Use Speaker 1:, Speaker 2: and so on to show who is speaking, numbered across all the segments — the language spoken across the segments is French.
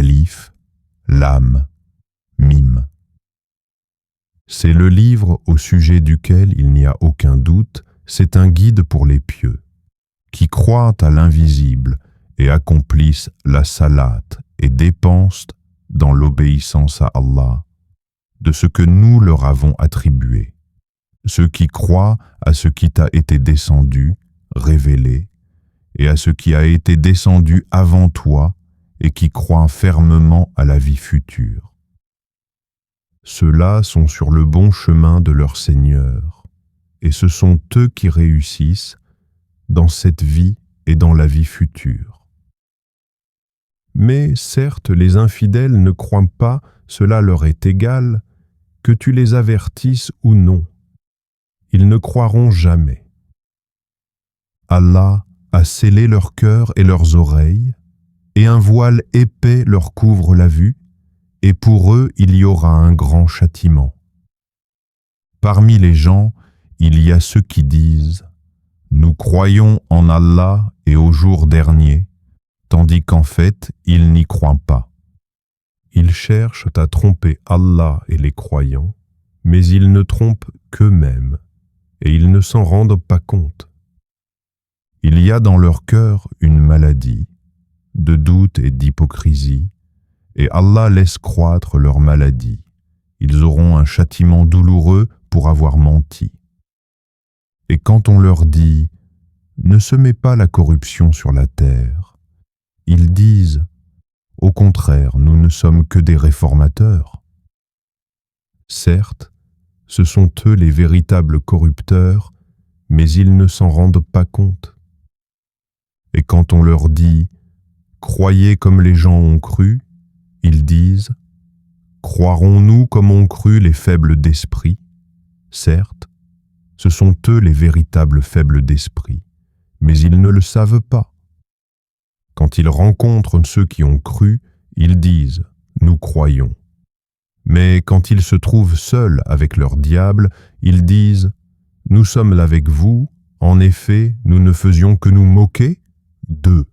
Speaker 1: Alif, Lam, Mim. C'est le livre au sujet duquel il n'y a aucun doute, c'est un guide pour les pieux, qui croient à l'invisible et accomplissent la salate et dépensent dans l'obéissance à Allah, de ce que nous leur avons attribué. Ceux qui croient à ce qui t'a été descendu, révélé, et à ce qui a été descendu avant toi, et qui croient fermement à la vie future. Ceux-là sont sur le bon chemin de leur Seigneur, et ce sont eux qui réussissent dans cette vie et dans la vie future. Mais certes, les infidèles ne croient pas, cela leur est égal, que tu les avertisses ou non. Ils ne croiront jamais. Allah a scellé leur cœur et leurs oreilles, et un voile épais leur couvre la vue, et pour eux il y aura un grand châtiment. Parmi les gens, il y a ceux qui disent « Nous croyons en Allah et au jour dernier », tandis qu'en fait, ils n'y croient pas. Ils cherchent à tromper Allah et les croyants, mais ils ne trompent qu'eux-mêmes, et ils ne s'en rendent pas compte. Il y a dans leur cœur une maladie, de doute et d'hypocrisie, et Allah laisse croître leur maladie. Ils auront un châtiment douloureux pour avoir menti. Et quand on leur dit « Ne semez pas la corruption sur la terre », ils disent « Au contraire, nous ne sommes que des réformateurs ». Certes, ce sont eux les véritables corrupteurs, mais ils ne s'en rendent pas compte. Et quand on leur dit « Croyez comme les gens ont cru », ils disent « Croirons-nous comme ont cru les faibles d'esprit ?» Certes, ce sont eux les véritables faibles d'esprit, mais ils ne le savent pas. Quand ils rencontrent ceux qui ont cru, ils disent « Nous croyons ». Mais quand ils se trouvent seuls avec leur diable, ils disent « Nous sommes là avec vous, en effet, nous ne faisions que nous moquer d'eux. »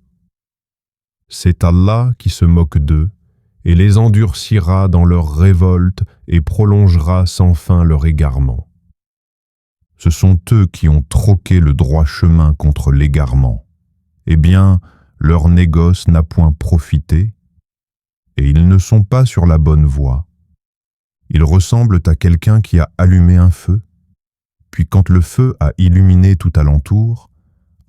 Speaker 1: C'est Allah qui se moque d'eux, et les endurcira dans leur révolte et prolongera sans fin leur égarement. Ce sont eux qui ont troqué le droit chemin contre l'égarement. Eh bien, leur négoce n'a point profité, et ils ne sont pas sur la bonne voie. Ils ressemblent à quelqu'un qui a allumé un feu, puis quand le feu a illuminé tout alentour,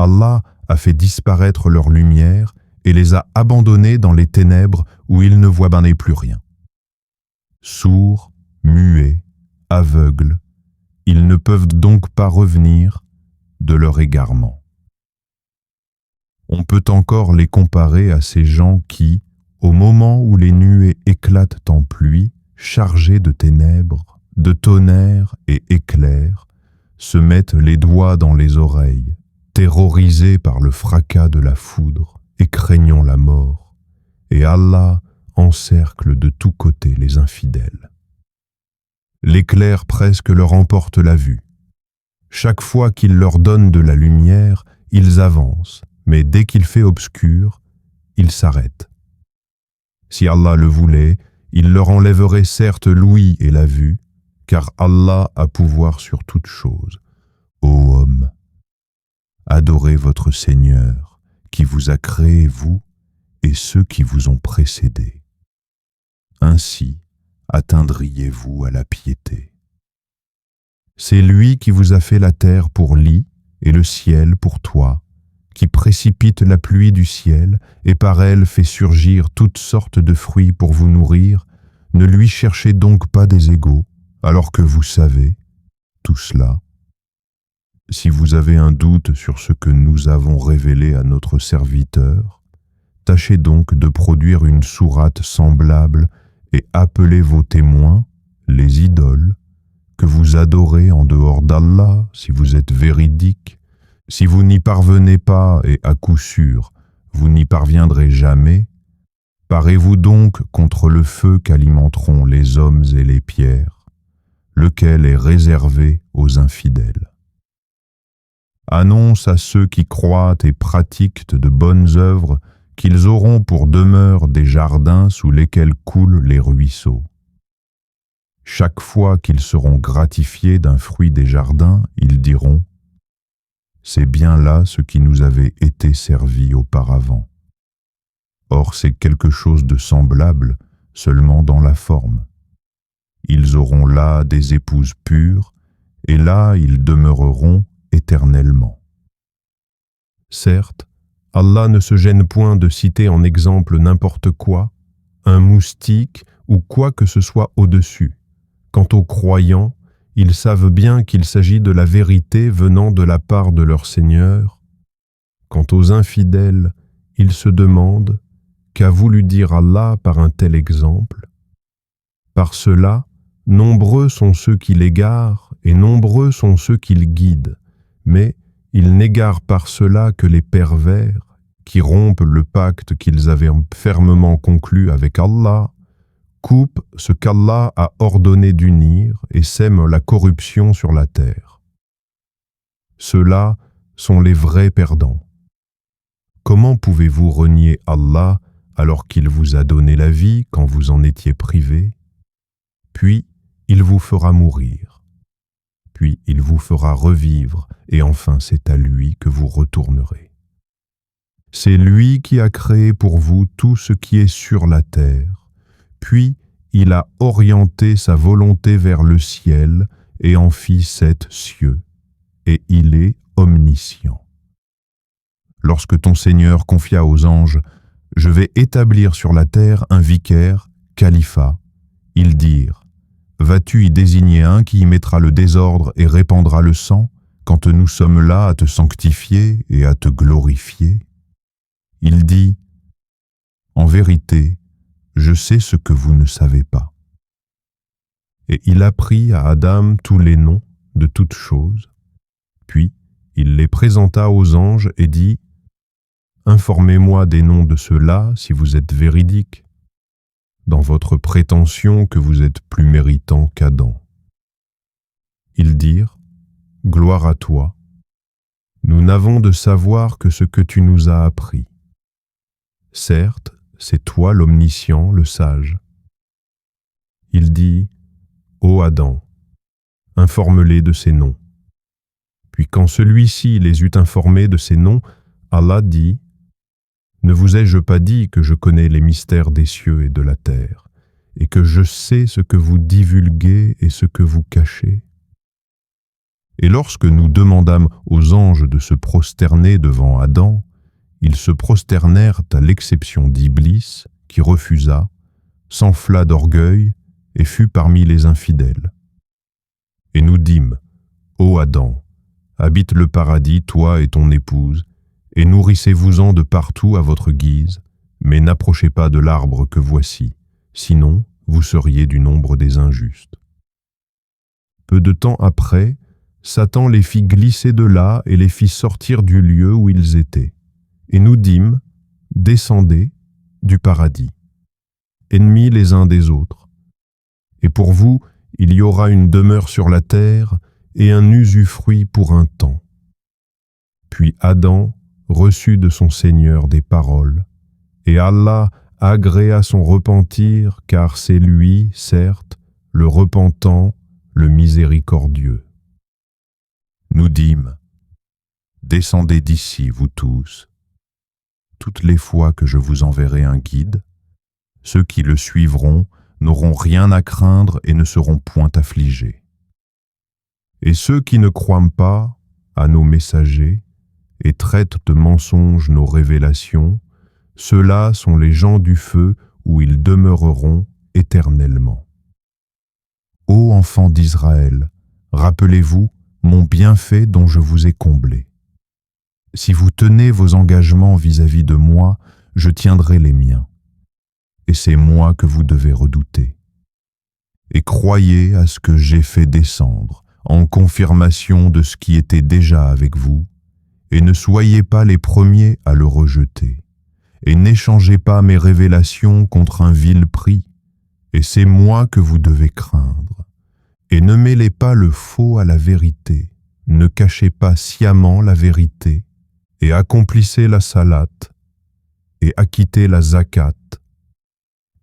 Speaker 1: Allah a fait disparaître leur lumière et les a abandonnés dans les ténèbres où ils ne voient plus rien. Sourds, muets, aveugles, ils ne peuvent donc pas revenir de leur égarement. On peut encore les comparer à ces gens qui, au moment où les nuées éclatent en pluie, chargées de ténèbres, de tonnerre et éclairs, se mettent les doigts dans les oreilles, terrorisés par le fracas de la foudre et craignant la mort, et Allah encercle de tous côtés les infidèles. L'éclair presque leur emporte la vue. Chaque fois qu'il leur donne de la lumière, ils avancent, mais dès qu'il fait obscur, ils s'arrêtent. Si Allah le voulait, il leur enlèverait certes l'ouïe et la vue, car Allah a pouvoir sur toutes choses. Ô homme, adorez votre Seigneur, qui vous a créé, vous, et ceux qui vous ont précédés. Ainsi atteindriez-vous à la piété. C'est lui qui vous a fait la terre pour lit et le ciel pour toit, qui précipite la pluie du ciel et par elle fait surgir toutes sortes de fruits pour vous nourrir. Ne lui cherchez donc pas des égaux, alors que vous savez tout cela. Si vous avez un doute sur ce que nous avons révélé à notre serviteur, tâchez donc de produire une sourate semblable et appelez vos témoins, les idoles, que vous adorez en dehors d'Allah si vous êtes véridique. Si vous n'y parvenez pas, et à coup sûr, vous n'y parviendrez jamais, parez-vous donc contre le feu qu'alimenteront les hommes et les pierres, lequel est réservé aux infidèles. Annonce à ceux qui croient et pratiquent de bonnes œuvres qu'ils auront pour demeure des jardins sous lesquels coulent les ruisseaux. Chaque fois qu'ils seront gratifiés d'un fruit des jardins, ils diront « C'est bien là ce qui nous avait été servi auparavant. » Or c'est quelque chose de semblable, seulement dans la forme. Ils auront là des épouses pures, et là ils demeureront éternellement. Certes, Allah ne se gêne point de citer en exemple n'importe quoi, un moustique ou quoi que ce soit au-dessus. Quant aux croyants, ils savent bien qu'il s'agit de la vérité venant de la part de leur Seigneur. Quant aux infidèles, ils se demandent qu'a voulu dire Allah par un tel exemple. Par cela, nombreux sont ceux qui l'égarent et nombreux sont ceux qu'il guide, mais ils n'égarent par cela que les pervers qui rompent le pacte qu'ils avaient fermement conclu avec Allah, coupent ce qu'Allah a ordonné d'unir et sèment la corruption sur la terre. Ceux-là sont les vrais perdants. Comment pouvez-vous renier Allah alors qu'il vous a donné la vie quand vous en étiez privé? Puis il vous fera mourir. Puis il vous fera revivre, et enfin c'est à lui que vous retournerez. C'est lui qui a créé pour vous tout ce qui est sur la terre, puis il a orienté sa volonté vers le ciel et en fit 7 cieux, et il est omniscient. Lorsque ton Seigneur confia aux anges « Je vais établir sur la terre un vicaire, califat », ils dirent « Vas-tu y désigner un qui y mettra le désordre et répandra le sang, quand nous sommes là à te sanctifier et à te glorifier ?» Il dit « En vérité, je sais ce que vous ne savez pas. » Et il apprit à Adam tous les noms de toutes choses, puis il les présenta aux anges et dit « Informez-moi des noms de ceux-là si vous êtes véridiques, dans votre prétention que vous êtes plus méritant qu'Adam. » Ils dirent « Gloire à toi, nous n'avons de savoir que ce que tu nous as appris. Certes, c'est toi l'omniscient, le sage. » Il dit « Ô Adam, informe-les de ces noms. » Puis quand celui-ci les eut informés de ces noms, Allah dit « Ne vous ai-je pas dit que je connais les mystères des cieux et de la terre, et que je sais ce que vous divulguez et ce que vous cachez ?» Et lorsque nous demandâmes aux anges de se prosterner devant Adam, ils se prosternèrent à l'exception d'Iblis, qui refusa, s'enfla d'orgueil et fut parmi les infidèles. Et nous dîmes, ô Adam, habite le paradis, toi et ton épouse, et nourrissez-vous-en de partout à votre guise, mais n'approchez pas de l'arbre que voici, sinon vous seriez du nombre des injustes. Peu de temps après, Satan les fit glisser de là et les fit sortir du lieu où ils étaient. Et nous dîmes, descendez du paradis, ennemis les uns des autres. Et pour vous, il y aura une demeure sur la terre et un usufruit pour un temps. Puis Adam reçut de son Seigneur des paroles, et Allah agréa son repentir, car c'est lui, certes, le repentant, le miséricordieux. Nous dîmes, descendez d'ici, vous tous. Toutes les fois que je vous enverrai un guide, ceux qui le suivront n'auront rien à craindre et ne seront point affligés. Et ceux qui ne croient pas à nos messagers et traitent de mensonges nos révélations, ceux-là sont les gens du feu où ils demeureront éternellement. Ô enfants d'Israël, rappelez-vous mon bienfait dont je vous ai comblé. Si vous tenez vos engagements vis-à-vis de moi, je tiendrai les miens. Et c'est moi que vous devez redouter. Et croyez à ce que j'ai fait descendre, en confirmation de ce qui était déjà avec vous, et ne soyez pas les premiers à le rejeter, et n'échangez pas mes révélations contre un vil prix, et c'est moi que vous devez craindre. Et ne mêlez pas le faux à la vérité, ne cachez pas sciemment la vérité, et accomplissez la salate, et acquittez la zakat,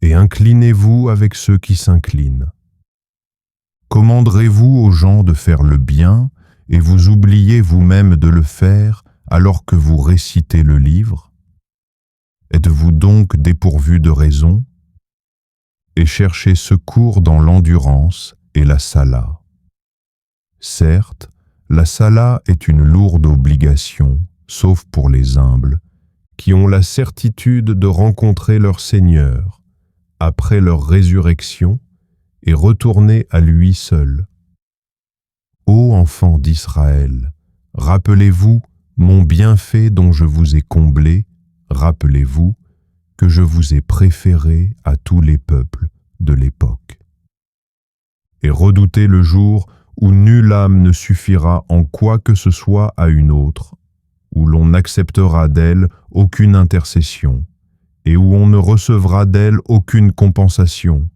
Speaker 1: et inclinez-vous avec ceux qui s'inclinent. Commanderez-vous aux gens de faire le bien, et vous oubliez vous-même de le faire alors que vous récitez le livre? Êtes-vous donc dépourvu de raison? Et cherchez secours dans l'endurance et la sala. Certes, la sala est une lourde obligation, sauf pour les humbles, qui ont la certitude de rencontrer leur Seigneur après leur résurrection et retourner à lui seul. Ô enfants d'Israël, rappelez-vous mon bienfait dont je vous ai comblé, rappelez-vous que je vous ai préféré à tous les peuples de l'époque. Et redoutez le jour où nulle âme ne suffira en quoi que ce soit à une autre, où l'on n'acceptera d'elle aucune intercession, et où on ne recevra d'elle aucune compensation,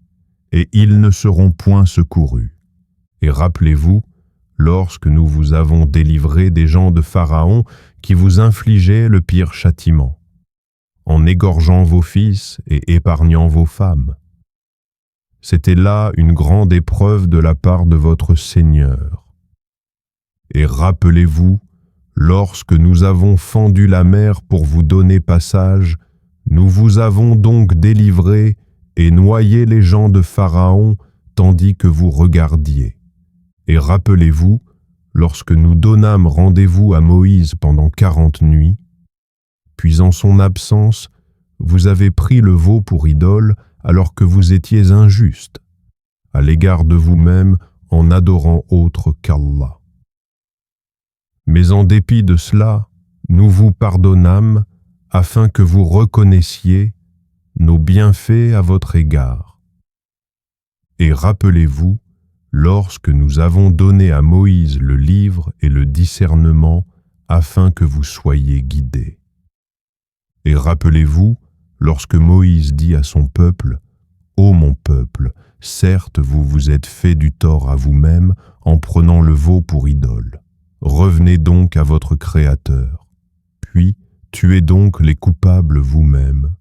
Speaker 1: et ils ne seront point secourus. Et rappelez-vous, lorsque nous vous avons délivré des gens de Pharaon qui vous infligeaient le pire châtiment, en égorgeant vos fils et épargnant vos femmes. C'était là une grande épreuve de la part de votre Seigneur. Et rappelez-vous, lorsque nous avons fendu la mer pour vous donner passage, nous vous avons donc délivré et noyé les gens de Pharaon tandis que vous regardiez. Et rappelez-vous, lorsque nous donnâmes rendez-vous à Moïse pendant 40 nuits, puis en son absence, vous avez pris le veau pour idole alors que vous étiez injuste, à l'égard de vous-même en adorant autre qu'Allah. Mais en dépit de cela, nous vous pardonnâmes afin que vous reconnaissiez nos bienfaits à votre égard. Et rappelez-vous, lorsque nous avons donné à Moïse le livre et le discernement afin que vous soyez guidés. Et rappelez-vous, lorsque Moïse dit à son peuple, « Ô mon peuple, certes vous vous êtes fait du tort à vous-même en prenant le veau pour idole. Revenez donc à votre Créateur. Puis, tuez donc les coupables vous-même.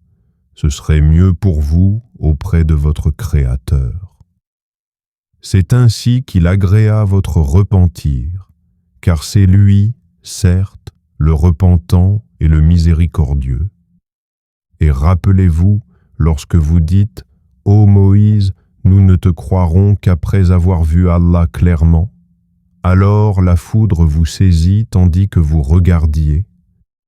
Speaker 1: Ce serait mieux pour vous auprès de votre Créateur. » C'est ainsi qu'il agréa votre repentir, car c'est lui, certes, le repentant et le miséricordieux. Et rappelez-vous, lorsque vous dites « Ô Moïse, nous ne te croirons qu'après avoir vu Allah clairement », alors la foudre vous saisit tandis que vous regardiez,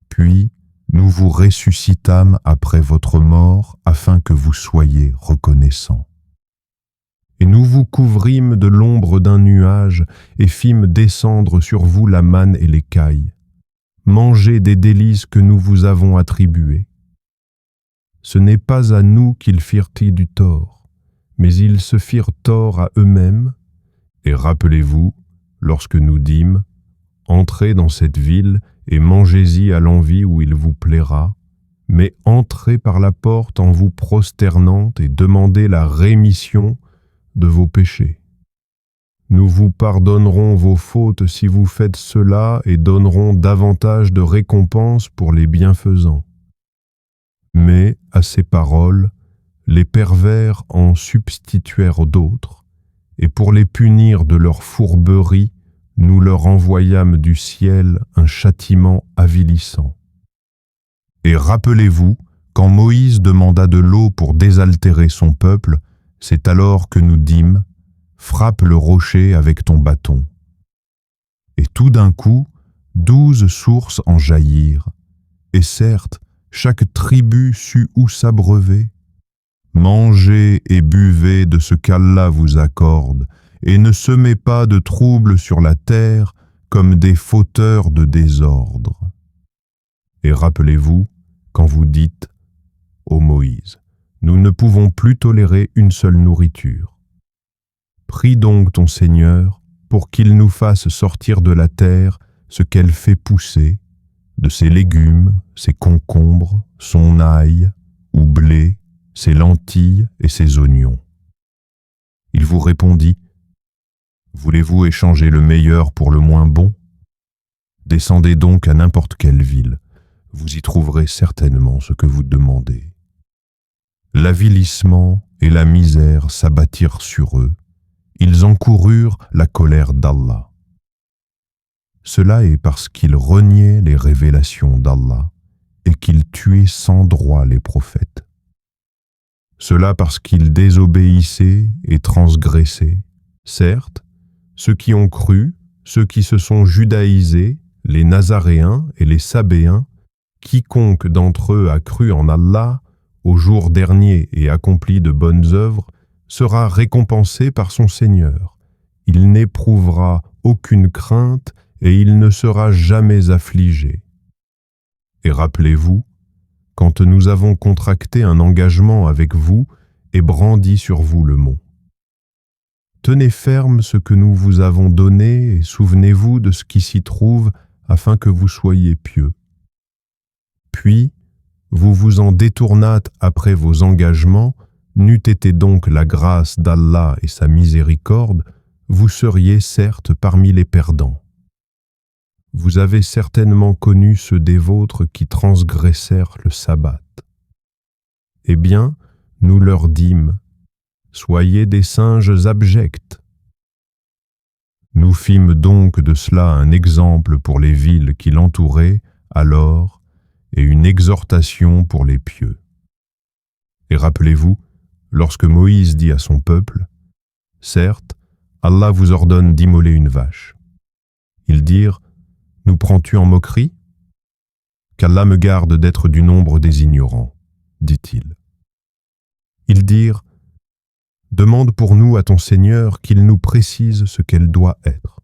Speaker 1: puis nous vous ressuscitâmes après votre mort afin que vous soyez reconnaissants. Et nous vous couvrîmes de l'ombre d'un nuage et fîmes descendre sur vous la manne et l'écaille. Mangez des délices que nous vous avons attribuées. Ce n'est pas à nous qu'ils firent du tort, mais ils se firent tort à eux-mêmes. Et rappelez-vous, lorsque nous dîmes, « Entrez dans cette ville et mangez-y à l'envi où il vous plaira, mais entrez par la porte en vous prosternant et demandez la rémission de vos péchés. Nous vous pardonnerons vos fautes si vous faites cela et donnerons davantage de récompenses pour les bienfaisants. » Mais, à ces paroles, les pervers en substituèrent d'autres, et pour les punir de leur fourberie, nous leur envoyâmes du ciel un châtiment avilissant. Et rappelez-vous, quand Moïse demanda de l'eau pour désaltérer son peuple, c'est alors que nous dîmes, « Frappe le rocher avec ton bâton. » Et tout d'un coup, 12 sources en jaillirent, et certes, chaque tribu sut où s'abreuver. Mangez et buvez de ce qu'Allah vous accorde, et ne semez pas de troubles sur la terre comme des fauteurs de désordre. Et rappelez-vous, quand vous dites, ô Moïse, nous ne pouvons plus tolérer une seule nourriture. Prie donc ton Seigneur pour qu'il nous fasse sortir de la terre ce qu'elle fait pousser, de ses légumes, ses concombres, son ail ou blé, ses lentilles et ses oignons. Il vous répondit, « Voulez-vous échanger le meilleur pour le moins bon? Descendez donc à n'importe quelle ville. vous y trouverez certainement ce que vous demandez. L'avilissement et la misère s'abattirent sur eux. Ils encoururent la colère d'Allah. Cela est parce qu'ils reniaient les révélations d'Allah et qu'ils tuaient sans droit les prophètes. Cela parce qu'ils désobéissaient et transgressaient. Certes, ceux qui ont cru, ceux qui se sont judaïsés, les Nazaréens et les Sabéens, quiconque d'entre eux a cru en Allah, au jour dernier et accompli de bonnes œuvres, sera récompensé par son Seigneur. Il n'éprouvera aucune crainte et il ne sera jamais affligé. Et rappelez-vous, quand nous avons contracté un engagement avec vous et brandi sur vous le mont. Tenez ferme ce que nous vous avons donné et souvenez-vous de ce qui s'y trouve afin que vous soyez pieux. Puis, vous vous en détournâtes après vos engagements, n'eût été donc la grâce d'Allah et sa miséricorde, vous seriez certes parmi les perdants. Vous avez certainement connu ceux des vôtres qui transgressèrent le sabbat. Eh bien, nous leur dîmes, soyez des singes abjects. Nous fîmes donc de cela un exemple pour les villes qui l'entouraient alors et une exhortation pour les pieux. Et rappelez-vous, lorsque Moïse dit à son peuple, « Certes, Allah vous ordonne d'immoler une vache. » Ils dirent, « Nous prends-tu en moquerie ? Qu'Allah me garde d'être du nombre des ignorants, dit-il. » Ils dirent, « Demande pour nous à ton Seigneur qu'il nous précise ce qu'elle doit être. »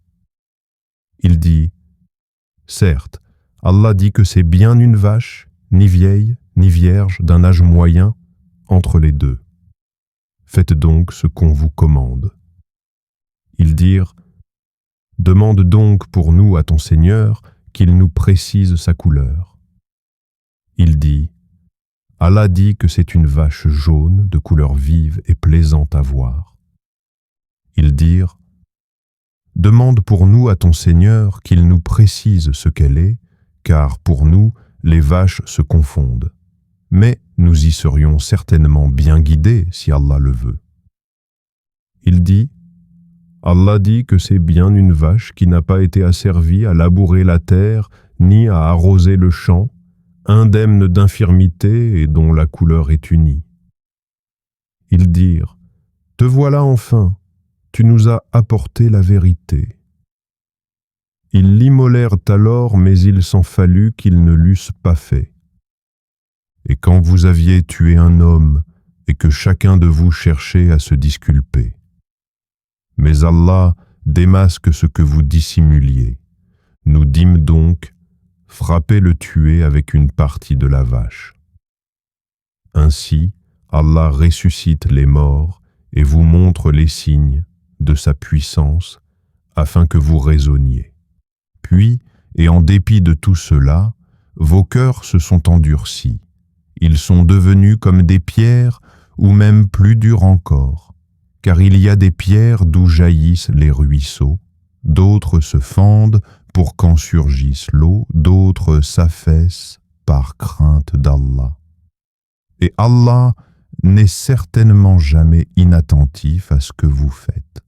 Speaker 1: Il dit, « Certes, Allah dit que c'est bien une vache, ni vieille, ni vierge, d'un âge moyen, entre les deux. Faites donc ce qu'on vous commande. » Ils dirent, « Demande donc pour nous à ton Seigneur qu'il nous précise sa couleur. » Il dit, « Allah dit que c'est une vache jaune de couleur vive et plaisante à voir. » Ils dirent, « Demande pour nous à ton Seigneur qu'il nous précise ce qu'elle est, car pour nous, les vaches se confondent. Mais nous y serions certainement bien guidés si Allah le veut. » Il dit, « Allah dit que c'est bien une vache qui n'a pas été asservie à labourer la terre ni à arroser le champ, indemne d'infirmité et dont la couleur est unie. » Ils dirent, « Te voilà enfin, tu nous as apporté la vérité. » Ils l'immolèrent alors, mais il s'en fallut qu'ils ne l'eussent pas fait. Et quand vous aviez tué un homme, et que chacun de vous cherchait à se disculper. Mais Allah démasque ce que vous dissimuliez. Nous dîmes donc, frappez le tué avec une partie de la vache. Ainsi, Allah ressuscite les morts et vous montre les signes de sa puissance afin que vous raisonniez. Puis, et en dépit de tout cela, vos cœurs se sont endurcis. Ils sont devenus comme des pierres ou même plus durs encore, car il y a des pierres d'où jaillissent les ruisseaux, d'autres se fendent pour qu'en surgisse l'eau, d'autres s'affaissent par crainte d'Allah. Et Allah n'est certainement jamais inattentif à ce que vous faites.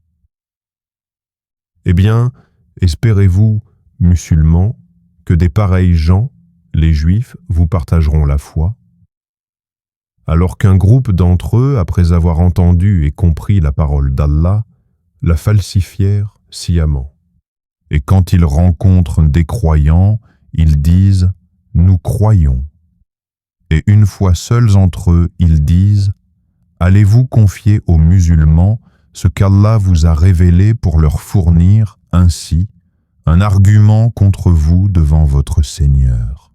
Speaker 1: Eh bien, espérez-vous, musulmans, que des pareils gens, les Juifs, vous partageront la foi? Alors qu'un groupe d'entre eux, après avoir entendu et compris la parole d'Allah, la falsifièrent sciemment. Et quand ils rencontrent des croyants, ils disent « Nous croyons ». Et une fois seuls entre eux, ils disent « Allez-vous confier aux musulmans ce qu'Allah vous a révélé pour leur fournir ainsi un argument contre vous devant votre Seigneur?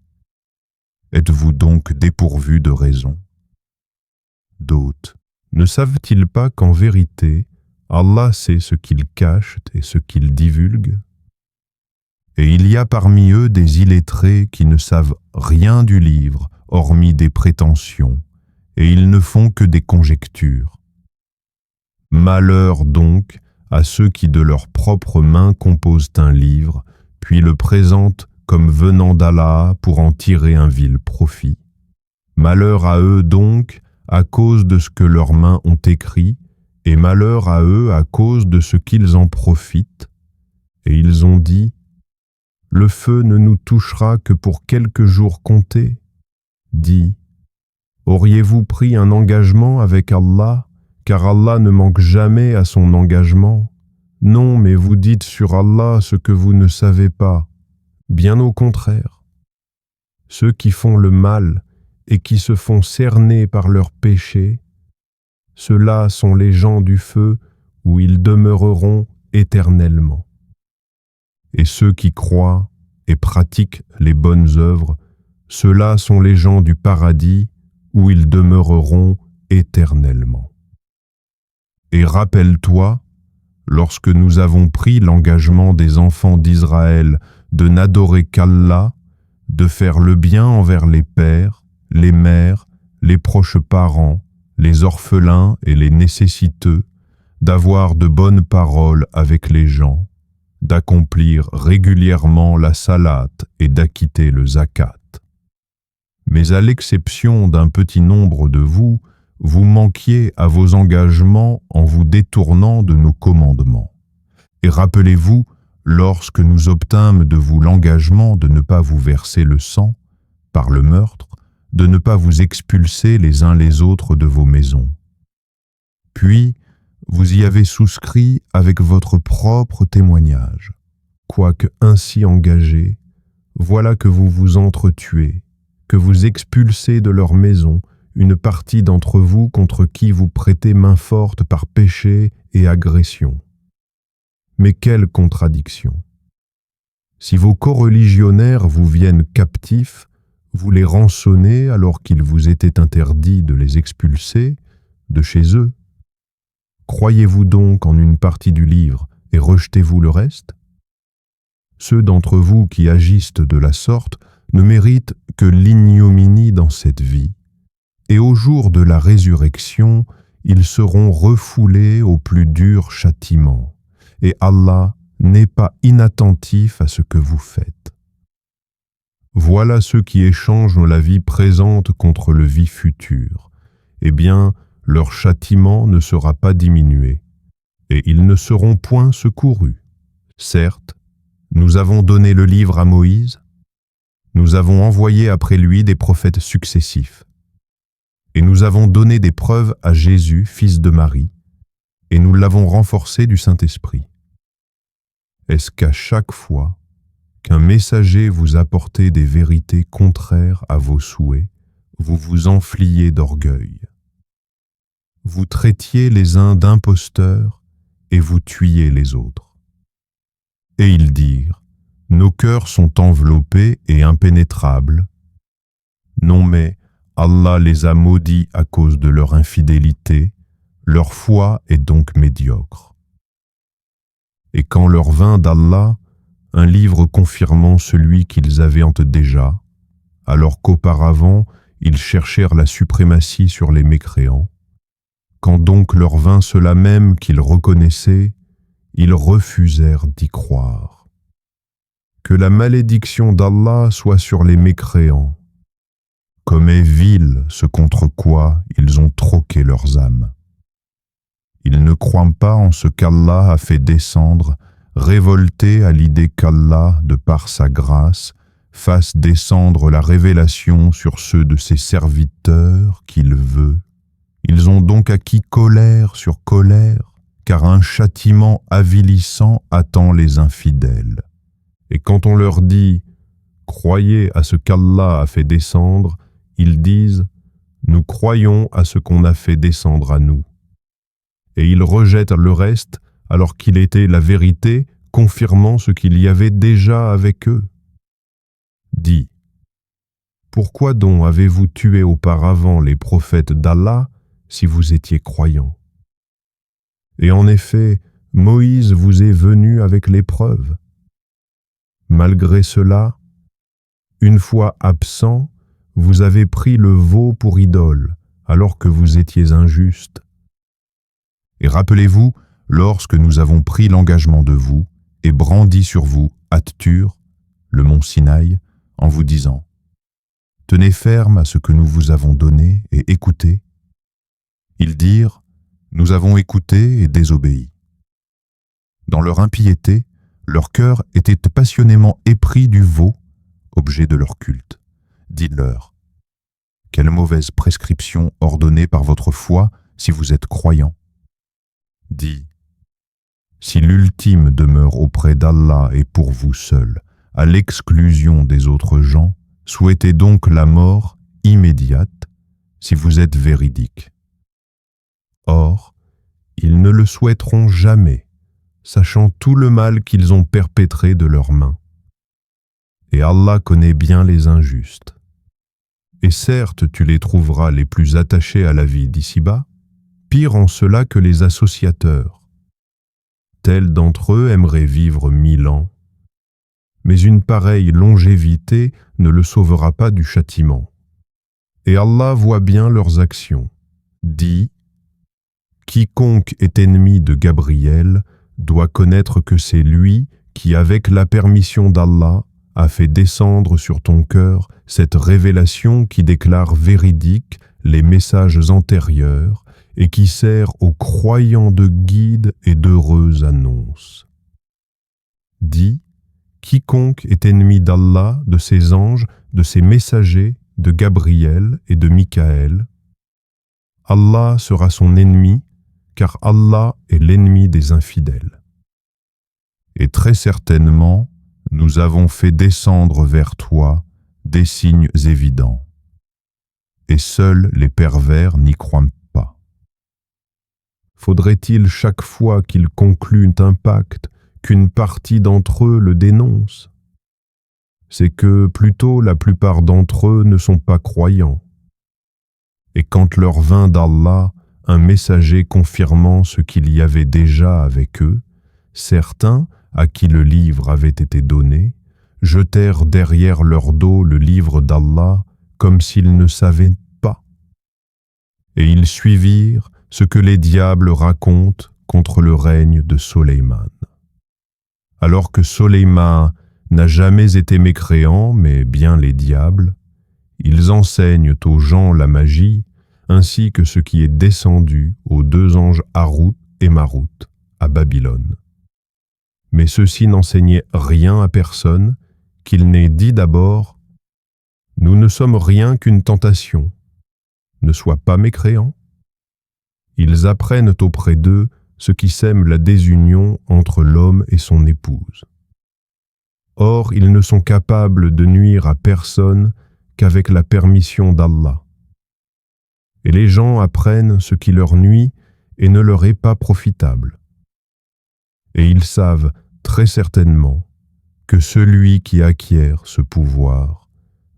Speaker 1: Êtes-vous donc dépourvus de raison? » D'autres, ne savent-ils pas qu'en vérité, Allah sait ce qu'ils cachent et ce qu'ils divulguent? Et il y a parmi eux des illettrés qui ne savent rien du livre, hormis des prétentions, et ils ne font que des conjectures. Malheur donc à ceux qui de leurs propres mains composent un livre, puis le présentent comme venant d'Allah pour en tirer un vil profit. Malheur à eux donc à cause de ce que leurs mains ont écrit, et malheur à eux à cause de ce qu'ils en profitent. Et ils ont dit, le feu ne nous touchera que pour quelques jours comptés. Dis, auriez-vous pris un engagement avec Allah, car Allah ne manque jamais à son engagement? Non, mais vous dites sur Allah ce que vous ne savez pas. Bien au contraire. Ceux qui font le mal et qui se font cerner par leurs péchés, ceux-là sont les gens du feu où ils demeureront éternellement. Et ceux qui croient et pratiquent les bonnes œuvres, ceux-là sont les gens du paradis où ils demeureront éternellement. Et rappelle-toi, lorsque nous avons pris l'engagement des enfants d'Israël de n'adorer qu'Allah, de faire le bien envers les pères, les mères, les proches parents, les orphelins et les nécessiteux, d'avoir de bonnes paroles avec les gens, d'accomplir régulièrement la salate et d'acquitter le zakat. Mais à l'exception d'un petit nombre de vous, vous manquiez à vos engagements en vous détournant de nos commandements. Et rappelez-vous, lorsque nous obtînmes de vous l'engagement de ne pas vous verser le sang, par le meurtre, de ne pas vous expulser les uns les autres de vos maisons. Puis, vous y avez souscrit avec votre propre témoignage. Quoique ainsi engagés, voilà que vous vous entretuez, que vous expulsez de leur maison une partie d'entre vous contre qui vous prêtez main forte par péché et agression. Mais quelle contradiction! Si vos coreligionnaires vous viennent captifs, vous les rançonnez alors qu'il vous était interdit de les expulser de chez eux. Croyez-vous donc en une partie du livre et rejetez-vous le reste? Ceux d'entre vous qui agissent de la sorte ne méritent que l'ignominie dans cette vie, et au jour de la résurrection, ils seront refoulés au plus dur châtiment, et Allah n'est pas inattentif à ce que vous faites. Voilà ceux qui échangent la vie présente contre le vie futur. Eh bien, leur châtiment ne sera pas diminué, et ils ne seront point secourus. Certes, nous avons donné le livre à Moïse, nous avons envoyé après lui des prophètes successifs, et nous avons donné des preuves à Jésus, fils de Marie, et nous l'avons renforcé du Saint-Esprit. Est-ce qu'à chaque fois qu'un messager vous apportait des vérités contraires à vos souhaits, vous vous enfliez d'orgueil? Vous traitiez les uns d'imposteurs et vous tuiez les autres. Et ils dirent, nos cœurs sont enveloppés et impénétrables. Non mais Allah les a maudits à cause de leur infidélité, leur foi est donc médiocre. Et quand leur vint d'Allah un livre confirmant celui qu'ils avaient déjà, alors qu'auparavant ils cherchèrent la suprématie sur les mécréants, quand donc leur vint cela même qu'ils reconnaissaient, ils refusèrent d'y croire. Que la malédiction d'Allah soit sur les mécréants, comme est vil ce contre quoi ils ont troqué leurs âmes. Ils ne croient pas en ce qu'Allah a fait descendre, révoltés à l'idée qu'Allah, de par sa grâce, fasse descendre la révélation sur ceux de ses serviteurs qu'il veut. Ils ont donc acquis colère sur colère, car un châtiment avilissant attend les infidèles. Et quand on leur dit « Croyez à ce qu'Allah a fait descendre », ils disent « Nous croyons à ce qu'on a fait descendre à nous ». Et ils rejettent le reste alors qu'il était la vérité, confirmant ce qu'il y avait déjà avec eux. Dis, pourquoi donc avez-vous tué auparavant les prophètes d'Allah si vous étiez croyants? Et en effet, Moïse vous est venu avec l'épreuve. Malgré cela, une fois absent, vous avez pris le veau pour idole, alors que vous étiez injuste. Et rappelez-vous, lorsque nous avons pris l'engagement de vous et brandi sur vous, At-Tur, le mont Sinaï, en vous disant « Tenez ferme à ce que nous vous avons donné et écoutez ». Ils dirent « Nous avons écouté et désobéi ». Dans leur impiété, leur cœur était passionnément épris du veau, objet de leur culte. Dites-leur « Quelle mauvaise prescription ordonnée par votre foi si vous êtes croyants ». Dis « Si l'ultime demeure auprès d'Allah et pour vous seul, à l'exclusion des autres gens, souhaitez donc la mort immédiate si vous êtes véridique. Or, ils ne le souhaiteront jamais, sachant tout le mal qu'ils ont perpétré de leurs mains. Et Allah connaît bien les injustes. Et certes, tu les trouveras les plus attachés à la vie d'ici-bas, pire en cela que les associateurs. Tels d'entre eux aimeraient vivre 1000 ans, mais une pareille longévité ne le sauvera pas du châtiment. Et Allah voit bien leurs actions. Dis, quiconque est ennemi de Gabriel doit connaître que c'est lui qui, avec la permission d'Allah, a fait descendre sur ton cœur cette révélation qui déclare véridiques les messages antérieurs et qui sert aux croyants de guide et d'heureuse annonce. Dis, quiconque est ennemi d'Allah, de ses anges, de ses messagers, de Gabriel et de Mikaël, Allah sera son ennemi, car Allah est l'ennemi des infidèles. Et très certainement, nous avons fait descendre vers toi des signes évidents. Et seuls les pervers n'y croient pas. Faudrait-il chaque fois qu'ils concluent un pacte qu'une partie d'entre eux le dénonce? C'est que plutôt la plupart d'entre eux ne sont pas croyants. Et quand leur vint d'Allah un messager confirmant ce qu'il y avait déjà avec eux, certains, à qui le livre avait été donné, jetèrent derrière leur dos le livre d'Allah comme s'ils ne savaient pas. Et ils suivirent ce que les diables racontent contre le règne de Soleiman. Alors que Soleiman n'a jamais été mécréant, mais bien les diables, ils enseignent aux gens la magie, ainsi que ce qui est descendu aux 2 anges Harout et Marout à Babylone. Mais ceux-ci n'enseignaient rien à personne, qu'ils n'aient dit d'abord « Nous ne sommes rien qu'une tentation, ne sois pas mécréant ». Ils apprennent auprès d'eux ce qui sème la désunion entre l'homme et son épouse. Or, ils ne sont capables de nuire à personne qu'avec la permission d'Allah. Et les gens apprennent ce qui leur nuit et ne leur est pas profitable. Et ils savent très certainement que celui qui acquiert ce pouvoir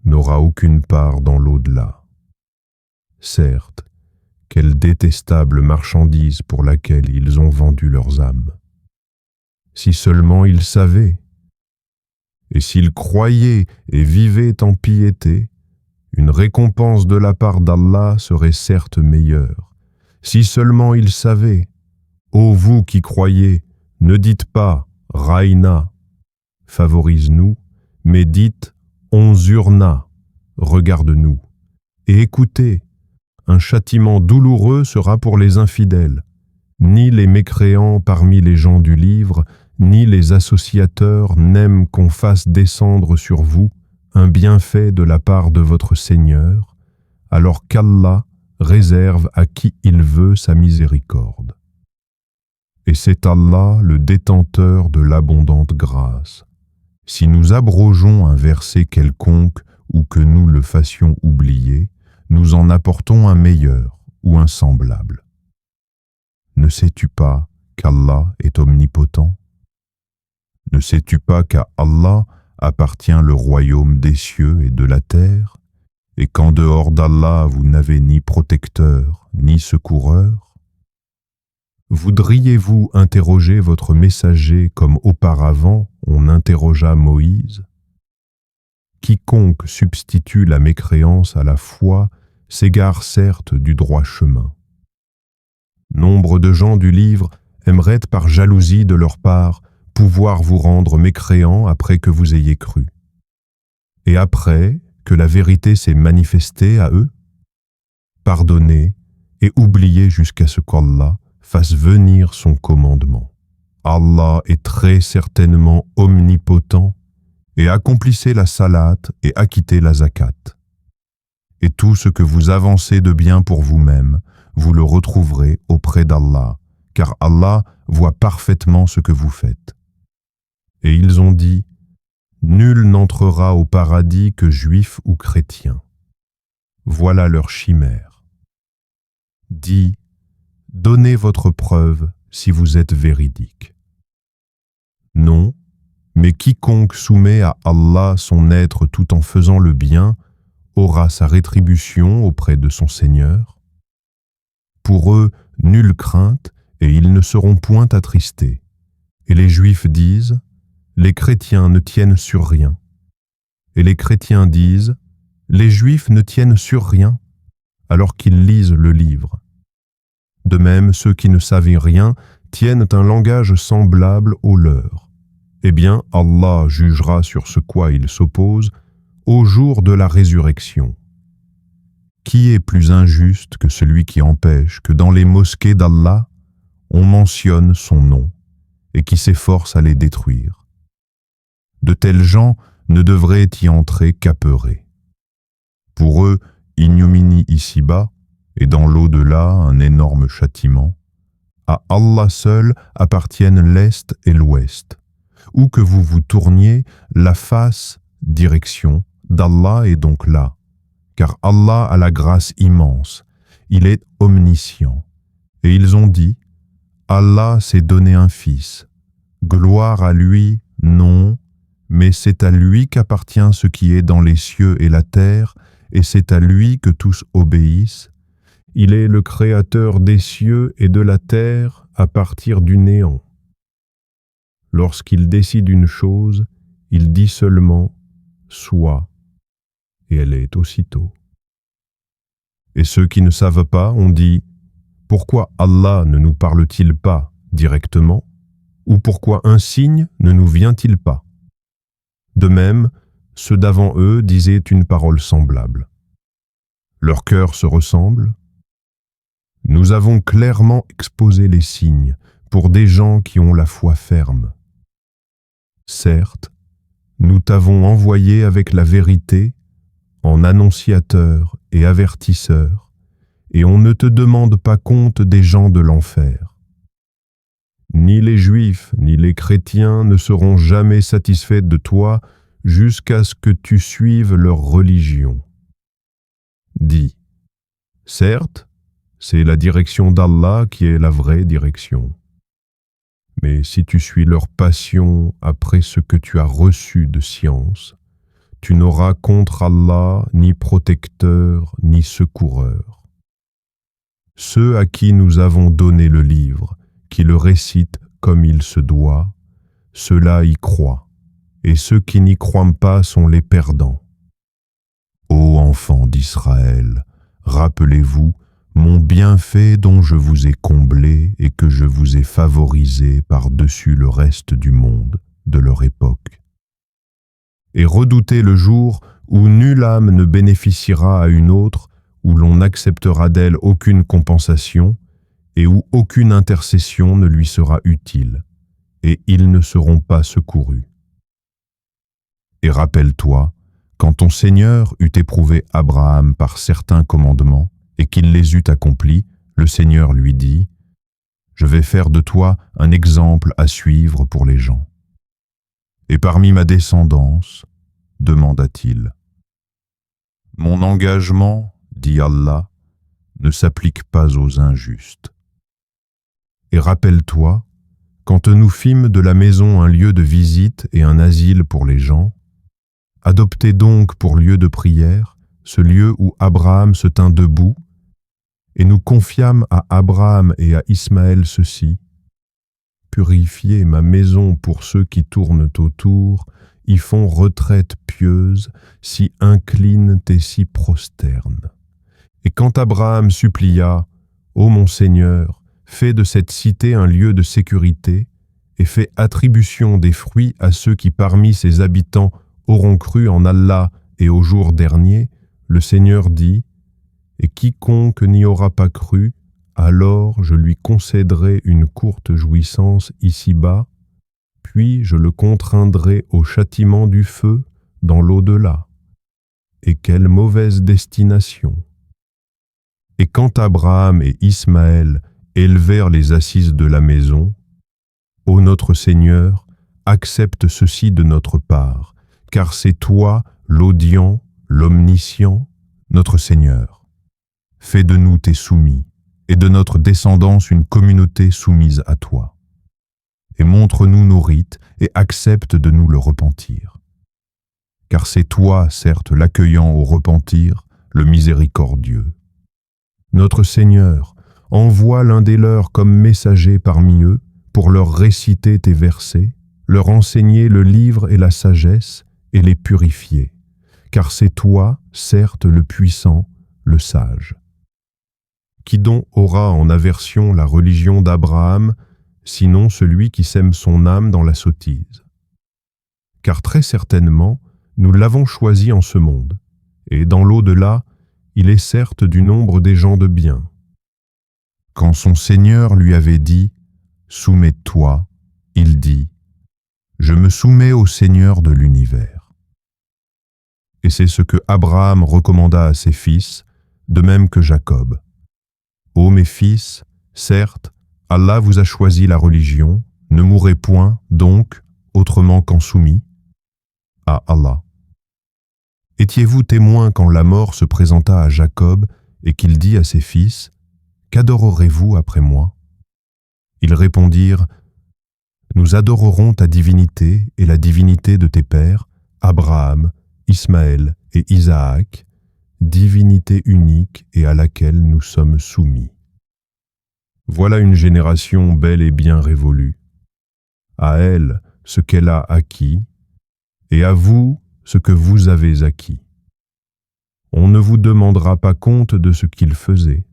Speaker 1: n'aura aucune part dans l'au-delà. Certes, quelle détestable marchandise pour laquelle ils ont vendu leurs âmes. Si seulement ils savaient, et s'ils croyaient et vivaient en piété, une récompense de la part d'Allah serait certes meilleure. Si seulement ils savaient, ô vous qui croyez, ne dites pas « Raïna », favorise-nous, mais dites « Onzurna », regarde-nous. Et écoutez, un châtiment douloureux sera pour les infidèles. Ni les mécréants parmi les gens du livre, ni les associateurs n'aiment qu'on fasse descendre sur vous un bienfait de la part de votre Seigneur, alors qu'Allah réserve à qui il veut sa miséricorde. Et c'est Allah le détenteur de l'abondante grâce. Si nous abrogeons un verset quelconque ou que nous le fassions oublier, nous en apportons un meilleur ou un semblable. Ne sais-tu pas qu'Allah est omnipotent? Ne sais-tu pas qu'à Allah appartient le royaume des cieux et de la terre, et qu'en dehors d'Allah vous n'avez ni protecteur, ni secoureur? Voudriez-vous interroger votre messager comme auparavant on interrogea Moïse? Quiconque substitue la mécréance à la foi s'égare certes du droit chemin. Nombre de gens du livre aimeraient par jalousie de leur part pouvoir vous rendre mécréants après que vous ayez cru. et après que la vérité s'est manifestée à eux? Pardonnez et oubliez jusqu'à ce qu'Allah fasse venir son commandement. Allah est très certainement omnipotent, et accomplissez la salate et acquittez la zakat. Et tout ce que vous avancez de bien pour vous-même, vous le retrouverez auprès d'Allah, car Allah voit parfaitement ce que vous faites. Et ils ont dit, nul n'entrera au paradis que juif ou chrétien. Voilà leur chimère. Dis, donnez votre preuve si vous êtes véridique. Non, mais quiconque soumet à Allah son être tout en faisant le bien aura sa rétribution auprès de son Seigneur. Pour eux, nulle crainte, et ils ne seront point attristés. Et les Juifs disent, les chrétiens ne tiennent sur rien. Et les chrétiens disent, les Juifs ne tiennent sur rien, alors qu'ils lisent le livre. De même, ceux qui ne savent rien tiennent un langage semblable au leur. Eh bien, Allah jugera sur ce quoi ils s'opposent au jour de la résurrection. Qui est plus injuste que celui qui empêche que dans les mosquées d'Allah, on mentionne son nom et qui s'efforce à les détruire? De tels gens ne devraient y entrer qu'apeurés. Pour eux, ignominie ici-bas et dans l'au-delà un énorme châtiment. À Allah seul appartiennent l'Est et l'Ouest. Où que vous vous tourniez, la face, direction, d'Allah est donc là, car Allah a la grâce immense, il est omniscient. Et ils ont dit, Allah s'est donné un fils. Gloire à lui, non, mais c'est à lui qu'appartient ce qui est dans les cieux et la terre, et c'est à lui que tous obéissent. Il est le créateur des cieux et de la terre à partir du néant. Lorsqu'il décide une chose, il dit seulement « soit », et elle est aussitôt. Et ceux qui ne savent pas ont dit « Pourquoi Allah ne nous parle-t-il pas directement, ou pourquoi un signe ne nous vient-il pas ?» De même, ceux d'avant eux disaient une parole semblable. Leurs cœurs se ressemblent. Nous avons clairement exposé les signes pour des gens qui ont la foi ferme. Certes, nous t'avons envoyé avec la vérité en annonciateur et avertisseur, et on ne te demande pas compte des gens de l'enfer. Ni les Juifs ni les chrétiens ne seront jamais satisfaits de toi jusqu'à ce que tu suives leur religion. Dis, certes, c'est la direction d'Allah qui est la vraie direction. Mais si tu suis leur passion après ce que tu as reçu de science, tu n'auras contre Allah ni protecteur ni secoureur. Ceux à qui nous avons donné le livre, qui le récitent comme il se doit, ceux-là y croient, et ceux qui n'y croient pas sont les perdants. Ô enfants d'Israël, rappelez-vous mon bienfait dont je vous ai comblé et que je vous ai favorisé par-dessus le reste du monde de leur époque. Et redoutez le jour où nulle âme ne bénéficiera à une autre, où l'on n'acceptera d'elle aucune compensation et où aucune intercession ne lui sera utile, et ils ne seront pas secourus. Et rappelle-toi, quand ton Seigneur eut éprouvé Abraham par certains commandements, et qu'il les eut accomplis, le Seigneur lui dit, « Je vais faire de toi un exemple à suivre pour les gens. » Et parmi ma descendance, demanda-t-il, « Mon engagement, dit Allah, ne s'applique pas aux injustes. » Et rappelle-toi, quand nous fîmes de la maison un lieu de visite et un asile pour les gens, adoptez donc pour lieu de prière ce lieu où Abraham se tint debout, et nous confiâmes à Abraham et à Ismaël ceci, purifiez ma maison pour ceux qui tournent autour, y font retraite pieuse, s'y inclinent et s'y prosternent. Et quand Abraham supplia, ô mon Seigneur, fais de cette cité un lieu de sécurité, et fais attribution des fruits à ceux qui parmi ses habitants auront cru en Allah et au jour dernier, le Seigneur dit, « Et quiconque n'y aura pas cru, alors je lui concéderai une courte jouissance ici-bas, puis je le contraindrai au châtiment du feu dans l'au-delà. Et quelle mauvaise destination ! Et quand Abraham et Ismaël élevèrent les assises de la maison, ô notre Seigneur, accepte ceci de notre part, car c'est toi, l'audient, l'omniscient, notre Seigneur. Fais de nous tes soumis, et de notre descendance une communauté soumise à toi. Et montre-nous nos rites, et accepte de nous le repentir. Car c'est toi, certes, l'accueillant au repentir, le miséricordieux. Notre Seigneur, envoie l'un des leurs comme messager parmi eux, pour leur réciter tes versets, leur enseigner le livre et la sagesse, et les purifier. Car c'est toi, certes, le puissant, le sage. Qui donc aura en aversion la religion d'Abraham, sinon celui qui sème son âme dans la sottise? Car très certainement, nous l'avons choisi en ce monde, et dans l'au-delà, il est certes du nombre des gens de bien. Quand son Seigneur lui avait dit « Soumets-toi », il dit « Je me soumets au Seigneur de l'univers ». Et c'est ce que Abraham recommanda à ses fils, de même que Jacob. « Ô mes fils, certes, Allah vous a choisi la religion, ne mourrez point, donc, autrement qu'en soumis, à Allah. Étiez-vous témoins quand la mort se présenta à Jacob et qu'il dit à ses fils, « Qu'adorerez-vous après moi ?» Ils répondirent, « Nous adorerons ta divinité et la divinité de tes pères, Abraham, Ismaël et Isaac, divinité unique et à laquelle nous sommes soumis. » Voilà une génération belle et bien révolue. À elle ce qu'elle a acquis, et à vous ce que vous avez acquis. On ne vous demandera pas compte de ce qu'ils faisaient.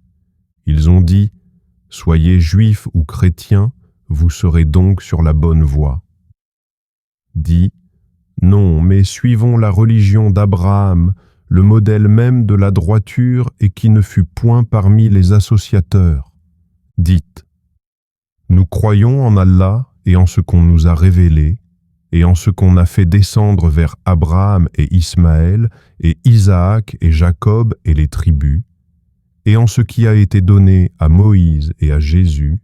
Speaker 1: Ils ont dit, « Soyez juifs ou chrétiens, vous serez donc sur la bonne voie. » Dis, « Non, mais suivons la religion d'Abraham, le modèle même de la droiture et qui ne fut point parmi les associateurs. » Dites, « Nous croyons en Allah et en ce qu'on nous a révélé, et en ce qu'on a fait descendre vers Abraham et Ismaël, et Isaac et Jacob et les tribus, et en ce qui a été donné à Moïse et à Jésus,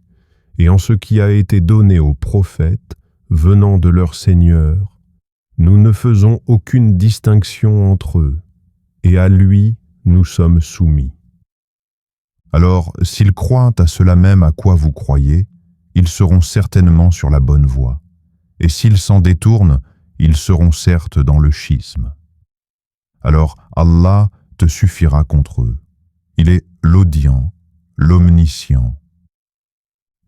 Speaker 1: et en ce qui a été donné aux prophètes venant de leur Seigneur. Nous ne faisons aucune distinction entre eux, et à lui nous sommes soumis. Alors, s'ils croient à cela même à quoi vous croyez, ils seront certainement sur la bonne voie. Et s'ils s'en détournent, ils seront certes dans le schisme. Alors Allah te suffira contre eux. Il est l'audient, l'omniscient.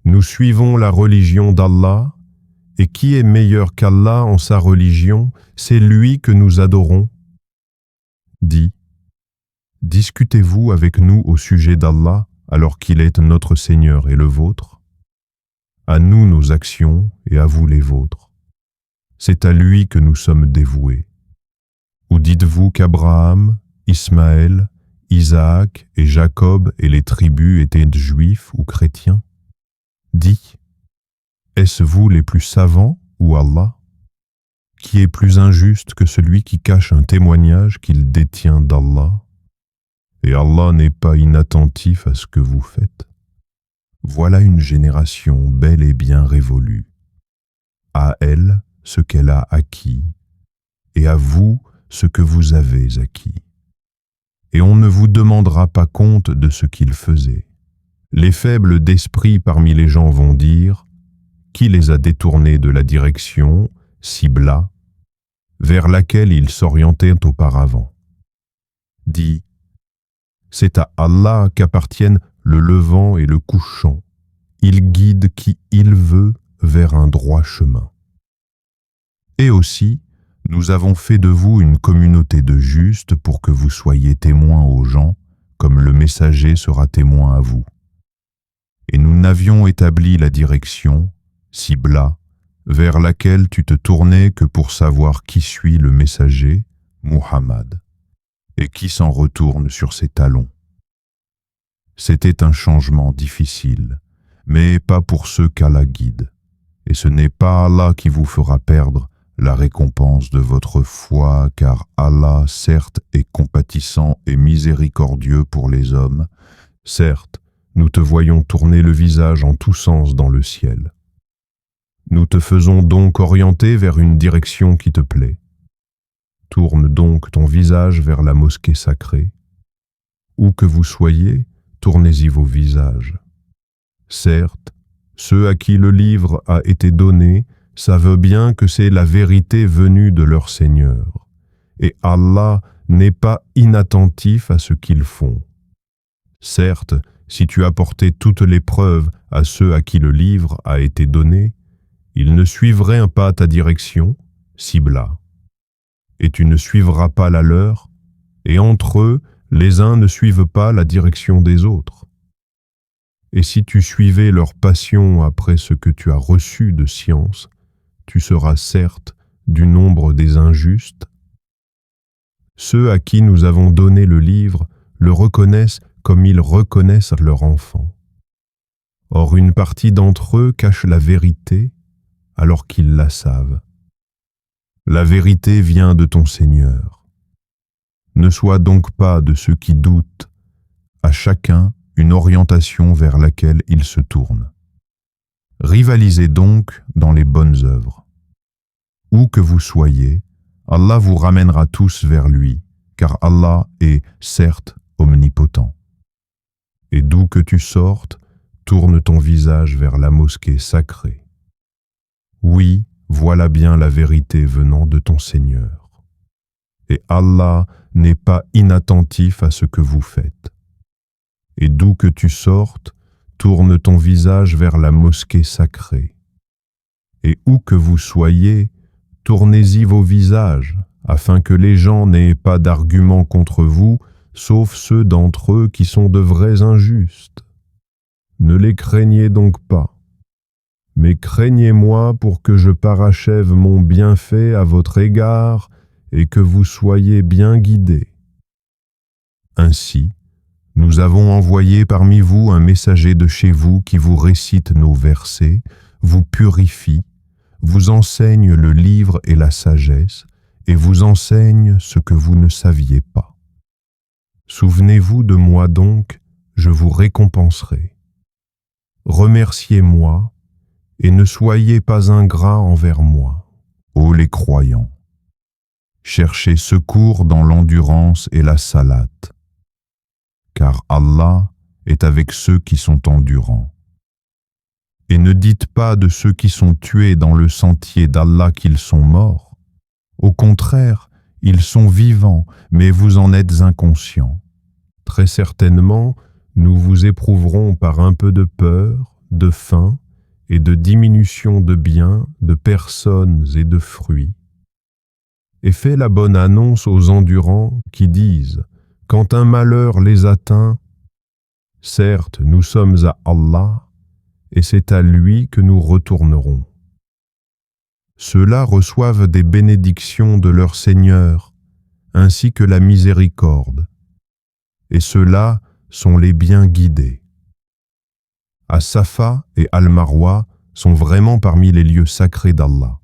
Speaker 1: Nous suivons la religion d'Allah, et qui est meilleur qu'Allah en sa religion, c'est lui que nous adorons. Dis, discutez-vous avec nous au sujet d'Allah, alors qu'il est notre Seigneur et le vôtre? À nous nos actions et à vous les vôtres. C'est à lui que nous sommes dévoués. Ou dites-vous qu'Abraham, Ismaël, Isaac et Jacob et les tribus étaient juifs ou chrétiens? Dis, est-ce vous les plus savants ou Allah? Qui est plus injuste que celui qui cache un témoignage qu'il détient d'Allah? Et Allah n'est pas inattentif à ce que vous faites. Voilà une génération belle et bien révolue. À elle ce qu'elle a acquis, et à vous ce que vous avez acquis. Et on ne vous demandera pas compte de ce qu'ils faisaient. Les faibles d'esprit parmi les gens vont dire, qui les a détournés de la direction, Sibla, vers laquelle ils s'orientaient auparavant? Dis, c'est à Allah qu'appartiennent le levant et le couchant. Il guide qui il veut vers un droit chemin. Et aussi, nous avons fait de vous une communauté de justes pour que vous soyez témoins aux gens, comme le messager sera témoin à vous. Et nous n'avions établi la direction, Sibla, vers laquelle tu te tournais que pour savoir qui suit le messager, Muhammad, et qui s'en retourne sur ses talons. C'était un changement difficile, mais pas pour ceux qu'Allah guide, et ce n'est pas Allah qui vous fera perdre la récompense de votre foi, car Allah, certes, est compatissant et miséricordieux pour les hommes. Certes, nous te voyons tourner le visage en tous sens dans le ciel. Nous te faisons donc orienter vers une direction qui te plaît. Tourne donc ton visage vers la mosquée sacrée. Où que vous soyez, tournez-y vos visages. Certes, ceux à qui le livre a été donné savent bien que c'est la vérité venue de leur Seigneur, et Allah n'est pas inattentif à ce qu'ils font. Certes, si tu apportais toutes les preuves à ceux à qui le livre a été donné, ils ne suivraient pas ta direction, Sibla, et tu ne suivras pas la leur, et entre eux, les uns ne suivent pas la direction des autres. Et si tu suivais leur passion après ce que tu as reçu de science, tu seras certes du nombre des injustes. Ceux à qui nous avons donné le livre le reconnaissent comme ils reconnaissent leur enfant. Or une partie d'entre eux cache la vérité alors qu'ils la savent. La vérité vient de ton Seigneur. Ne sois donc pas de ceux qui doutent, à chacun une orientation vers laquelle il se tourne. Rivalisez donc dans les bonnes œuvres. Où que vous soyez, Allah vous ramènera tous vers lui, car Allah est, certes, omnipotent. Et d'où que tu sortes, tourne ton visage vers la mosquée sacrée. Oui, voilà bien la vérité venant de ton Seigneur. Et Allah n'est pas inattentif à ce que vous faites. Et d'où que tu sortes, tourne ton visage vers la mosquée sacrée. Et où que vous soyez, tournez-y vos visages, afin que les gens n'aient pas d'arguments contre vous, sauf ceux d'entre eux qui sont de vrais injustes. Ne les craignez donc pas, mais craignez-moi pour que je parachève mon bienfait à votre égard et que vous soyez bien guidés. Ainsi, nous avons envoyé parmi vous un messager de chez vous qui vous récite nos versets, vous purifie, vous enseigne le livre et la sagesse, et vous enseigne ce que vous ne saviez pas. Souvenez-vous de moi donc, je vous récompenserai. Remerciez-moi, et ne soyez pas ingrats envers moi, ô les croyants. Cherchez secours dans l'endurance et la salate, car Allah est avec ceux qui sont endurants. Et ne dites pas de ceux qui sont tués dans le sentier d'Allah qu'ils sont morts. Au contraire, ils sont vivants, mais vous en êtes inconscients. Très certainement, nous vous éprouverons par un peu de peur, de faim et de diminution de biens, de personnes et de fruits. Et fais la bonne annonce aux endurants qui disent « Quand un malheur les atteint, certes, nous sommes à Allah, et c'est à lui que nous retournerons. » Ceux-là reçoivent des bénédictions de leur Seigneur, ainsi que la miséricorde, et ceux-là sont les bien guidés. As-Safa et Al-Marwa sont vraiment parmi les lieux sacrés d'Allah.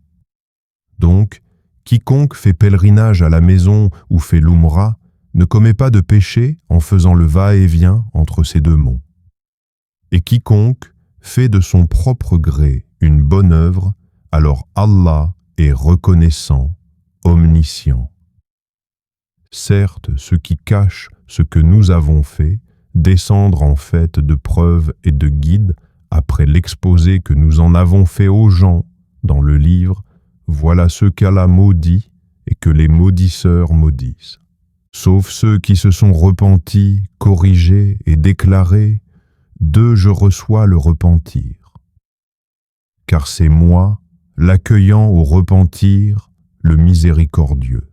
Speaker 1: Donc, quiconque fait pèlerinage à la maison ou fait l'Umra ne commet pas de péché en faisant le va-et-vient entre ces deux monts. Et quiconque fait de son propre gré une bonne œuvre, alors Allah est reconnaissant, omniscient. Certes, ceux qui cachent ce que nous avons fait, descendre en fait de preuves et de guides après l'exposé que nous en avons fait aux gens dans le livre, voilà ceux qu'Allah maudit et que les maudisseurs maudissent. Sauf ceux qui se sont repentis, corrigés et déclarés, d'eux je reçois le repentir. Car c'est moi, l'accueillant au repentir, le miséricordieux.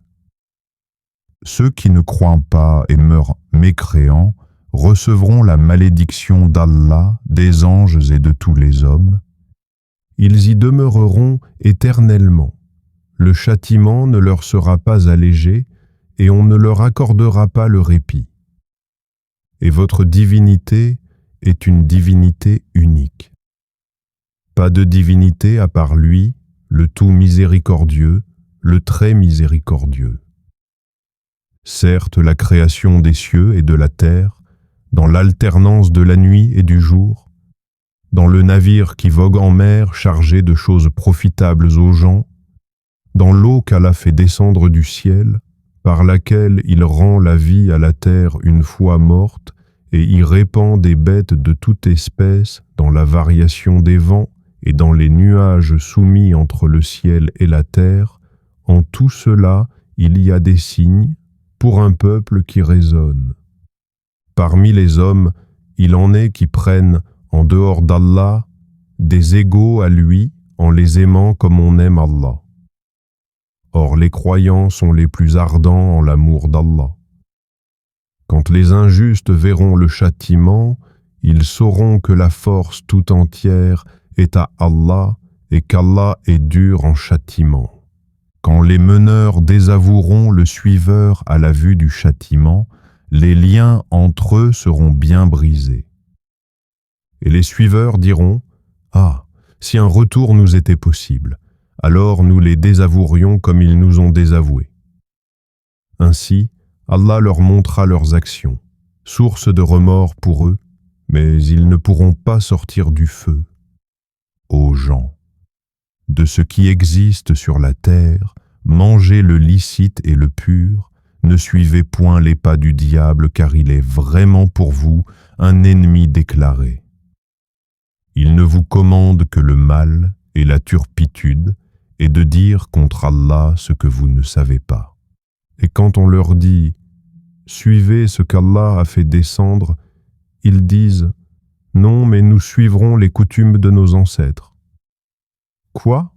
Speaker 1: Ceux qui ne croient pas et meurent mécréants recevront la malédiction d'Allah, des anges et de tous les hommes, ils y demeureront éternellement. Le châtiment ne leur sera pas allégé et on ne leur accordera pas le répit. Et votre divinité est une divinité unique. Pas de divinité à part lui, le tout miséricordieux, le très miséricordieux. Certes, la création des cieux et de la terre, dans l'alternance de la nuit et du jour, dans le navire qui vogue en mer chargé de choses profitables aux gens, dans l'eau qu'Allah fait descendre du ciel, par laquelle il rend la vie à la terre une fois morte et y répand des bêtes de toute espèce dans la variation des vents et dans les nuages soumis entre le ciel et la terre, en tout cela il y a des signes pour un peuple qui raisonne. Parmi les hommes, il en est qui prennent, en dehors d'Allah, des égaux à lui en les aimant comme on aime Allah. Or les croyants sont les plus ardents en l'amour d'Allah. Quand les injustes verront le châtiment, ils sauront que la force tout entière est à Allah et qu'Allah est dur en châtiment. Quand les meneurs désavoueront le suiveur à la vue du châtiment, les liens entre eux seront bien brisés. Et les suiveurs diront « Ah, si un retour nous était possible, alors nous les désavouerions comme ils nous ont désavoués. » Ainsi, Allah leur montrera leurs actions, source de remords pour eux, mais ils ne pourront pas sortir du feu. Ô gens, de ce qui existe sur la terre, mangez le licite et le pur, ne suivez point les pas du diable car il est vraiment pour vous un ennemi déclaré. Il ne vous commande que le mal et la turpitude et de dire contre Allah ce que vous ne savez pas. Et quand on leur dit « Suivez ce qu'Allah a fait descendre », ils disent « Non, mais nous suivrons les coutumes de nos ancêtres. » Quoi ?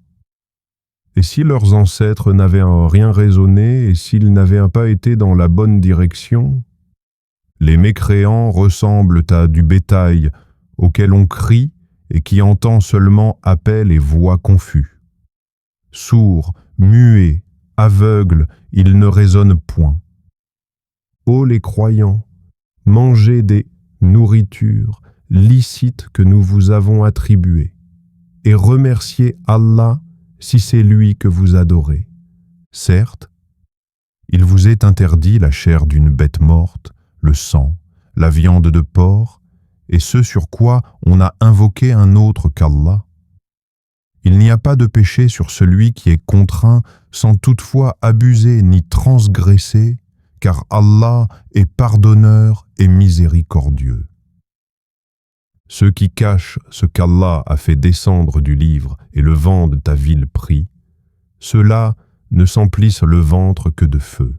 Speaker 1: Et si leurs ancêtres n'avaient rien raisonné et s'ils n'avaient pas été dans la bonne direction ? Les mécréants ressemblent à du bétail auquel on crie et qui entend seulement appel et voix confus. Sourds, muets, aveugles, ils ne raisonnent point. Ô les croyants, mangez des nourritures licites que nous vous avons attribuées et remerciez Allah si c'est lui que vous adorez. Certes, il vous est interdit la chair d'une bête morte, le sang, la viande de porc, et ce sur quoi on a invoqué un autre qu'Allah. Il n'y a pas de péché sur celui qui est contraint sans toutefois abuser ni transgresser, car Allah est pardonneur et miséricordieux. Ceux qui cachent ce qu'Allah a fait descendre du livre et le vendent à vil prix, ceux-là ne s'emplissent le ventre que de feu.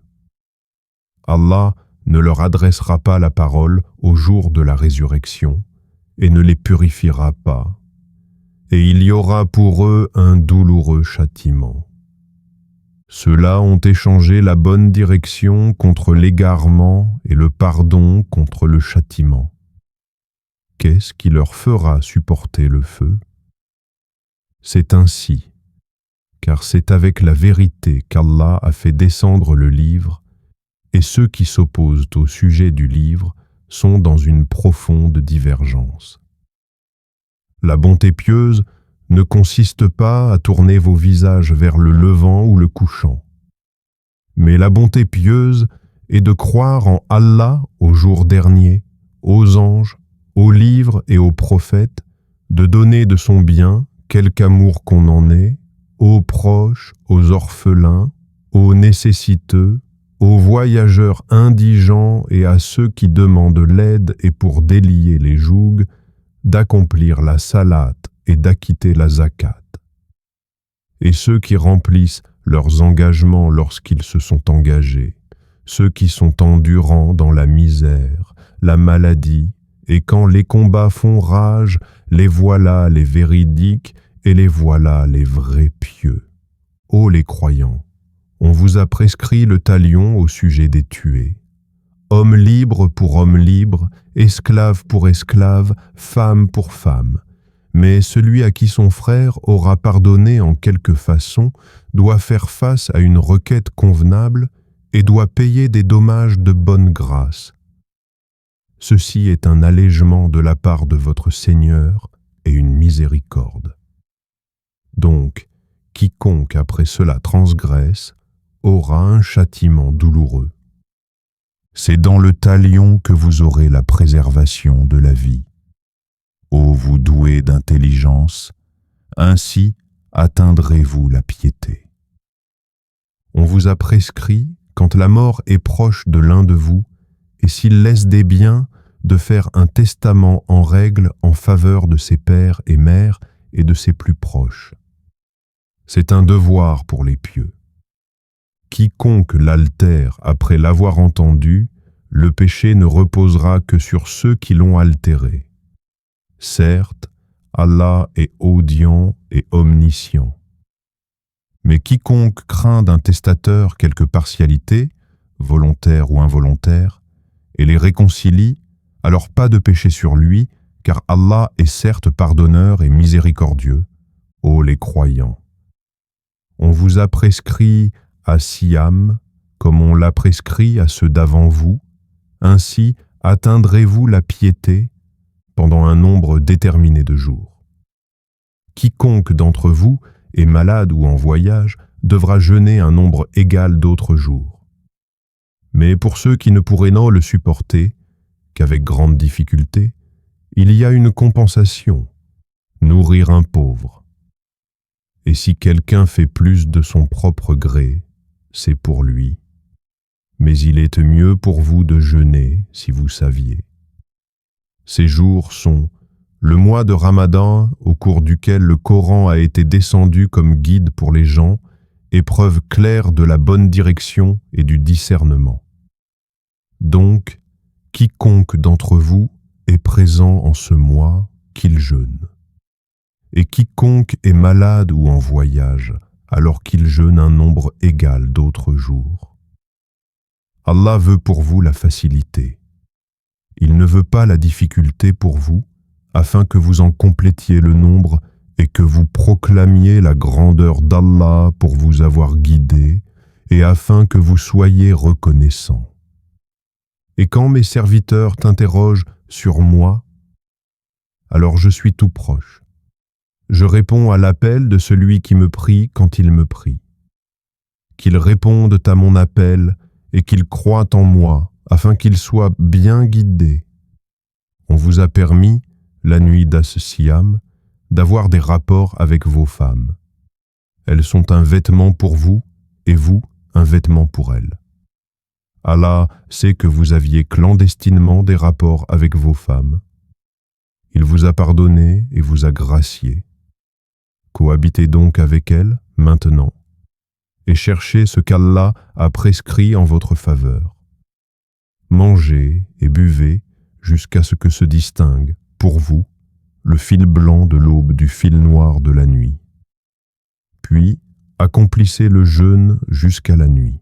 Speaker 1: Allah ne leur adressera pas la parole au jour de la résurrection et ne les purifiera pas, et il y aura pour eux un douloureux châtiment. Ceux-là ont échangé la bonne direction contre l'égarement et le pardon contre le châtiment. Qu'est-ce qui leur fera supporter le feu ? C'est ainsi, car c'est avec la vérité qu'Allah a fait descendre le livre, et ceux qui s'opposent au sujet du livre sont dans une profonde divergence. La bonté pieuse ne consiste pas à tourner vos visages vers le levant ou le couchant, mais la bonté pieuse est de croire en Allah au jour dernier, aux anges, aux livres et aux prophètes, de donner de son bien, quelque amour qu'on en ait, aux proches, aux orphelins, aux nécessiteux, aux voyageurs indigents et à ceux qui demandent l'aide et pour délier les jougs, d'accomplir la salate et d'acquitter la zakat. Et ceux qui remplissent leurs engagements lorsqu'ils se sont engagés, ceux qui sont endurants dans la misère, la maladie, et quand les combats font rage, les voilà les véridiques et les voilà les vrais pieux. Ô les croyants, on vous a prescrit le talion au sujet des tués. Homme libre pour homme libre, esclave pour esclave, femme pour femme. mais celui à qui son frère aura pardonné en quelque façon doit faire face à une requête convenable et doit payer des dommages de bonne grâce. Ceci est un allègement de la part de votre Seigneur et une miséricorde. Donc, quiconque après cela transgresse aura un châtiment douloureux. C'est dans le talion que vous aurez la préservation de la vie. Ô vous doués d'intelligence, ainsi atteindrez-vous la piété. On vous a prescrit, quand la mort est proche de l'un de vous, et s'il laisse des biens, de faire un testament en règle en faveur de ses pères et mères et de ses plus proches. C'est un devoir pour les pieux. Quiconque l'altère après l'avoir entendu, le péché ne reposera que sur ceux qui l'ont altéré. Certes, Allah est audient et omniscient. Mais quiconque craint d'un testateur quelque partialité, volontaire ou involontaire, et les réconcilie, alors pas de péché sur lui, car Allah est certes pardonneur et miséricordieux, ô les croyants. On vous a prescrit à Siyam, comme on l'a prescrit à ceux d'avant vous, ainsi atteindrez-vous la piété pendant un nombre déterminé de jours. Quiconque d'entre vous est malade ou en voyage devra jeûner un nombre égal d'autres jours. Mais pour ceux qui ne pourraient non le supporter, qu'avec grande difficulté, il y a une compensation, nourrir un pauvre. Et si quelqu'un fait plus de son propre gré, c'est pour lui. Mais il est mieux pour vous de jeûner, si vous saviez. Ces jours sont le mois de Ramadan, au cours duquel le Coran a été descendu comme guide pour les gens, et preuve claire de la bonne direction et du discernement. Donc, quiconque d'entre vous est présent en ce mois, qu'il jeûne. Et quiconque est malade ou en voyage, alors qu'il jeûne un nombre égal d'autres jours. Allah veut pour vous la facilité. Il ne veut pas la difficulté pour vous, afin que vous en complétiez le nombre et que vous proclamiez la grandeur d'Allah pour vous avoir guidé, et afin que vous soyez reconnaissants. Et quand mes serviteurs t'interrogent sur moi, alors je suis tout proche. Je réponds à l'appel de celui qui me prie quand il me prie. Qu'ils répondent à mon appel et qu'ils croient en moi, afin qu'ils soient bien guidés. On vous a permis, la nuit d'As-Siyam, d'avoir des rapports avec vos femmes. Elles sont un vêtement pour vous, et vous, un vêtement pour elles. Allah sait que vous aviez clandestinement des rapports avec vos femmes. Il vous a pardonné et vous a gracié. Cohabitez donc avec elles, maintenant, et cherchez ce qu'Allah a prescrit en votre faveur. Mangez et buvez jusqu'à ce que se distingue, pour vous, le fil blanc de l'aube du fil noir de la nuit. Puis, accomplissez le jeûne jusqu'à la nuit.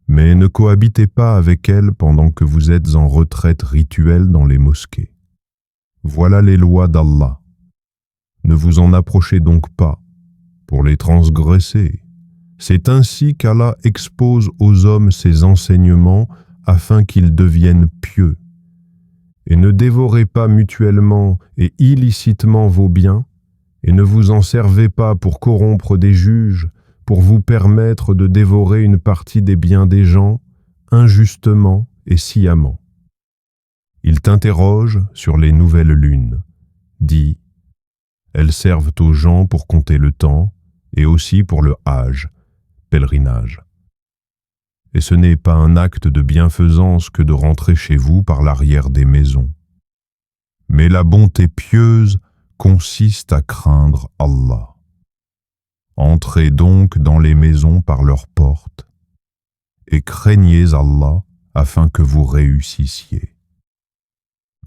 Speaker 1: Mais ne cohabitez pas avec elles pendant que vous êtes en retraite rituelle dans les mosquées. Voilà les lois d'Allah. Ne vous en approchez donc pas, pour les transgresser. C'est ainsi qu'Allah expose aux hommes ses enseignements afin qu'ils deviennent pieux. Et ne dévorez pas mutuellement et illicitement vos biens, et ne vous en servez pas pour corrompre des juges, pour vous permettre de dévorer une partie des biens des gens, injustement et sciemment. Il t'interroge sur les nouvelles lunes. Dis, elles servent aux gens pour compter le temps, et aussi pour le Hajj, pèlerinage. Et ce n'est pas un acte de bienfaisance que de rentrer chez vous par l'arrière des maisons. Mais la bonté pieuse consiste à craindre Allah. Entrez donc dans les maisons par leurs portes, et craignez Allah afin que vous réussissiez.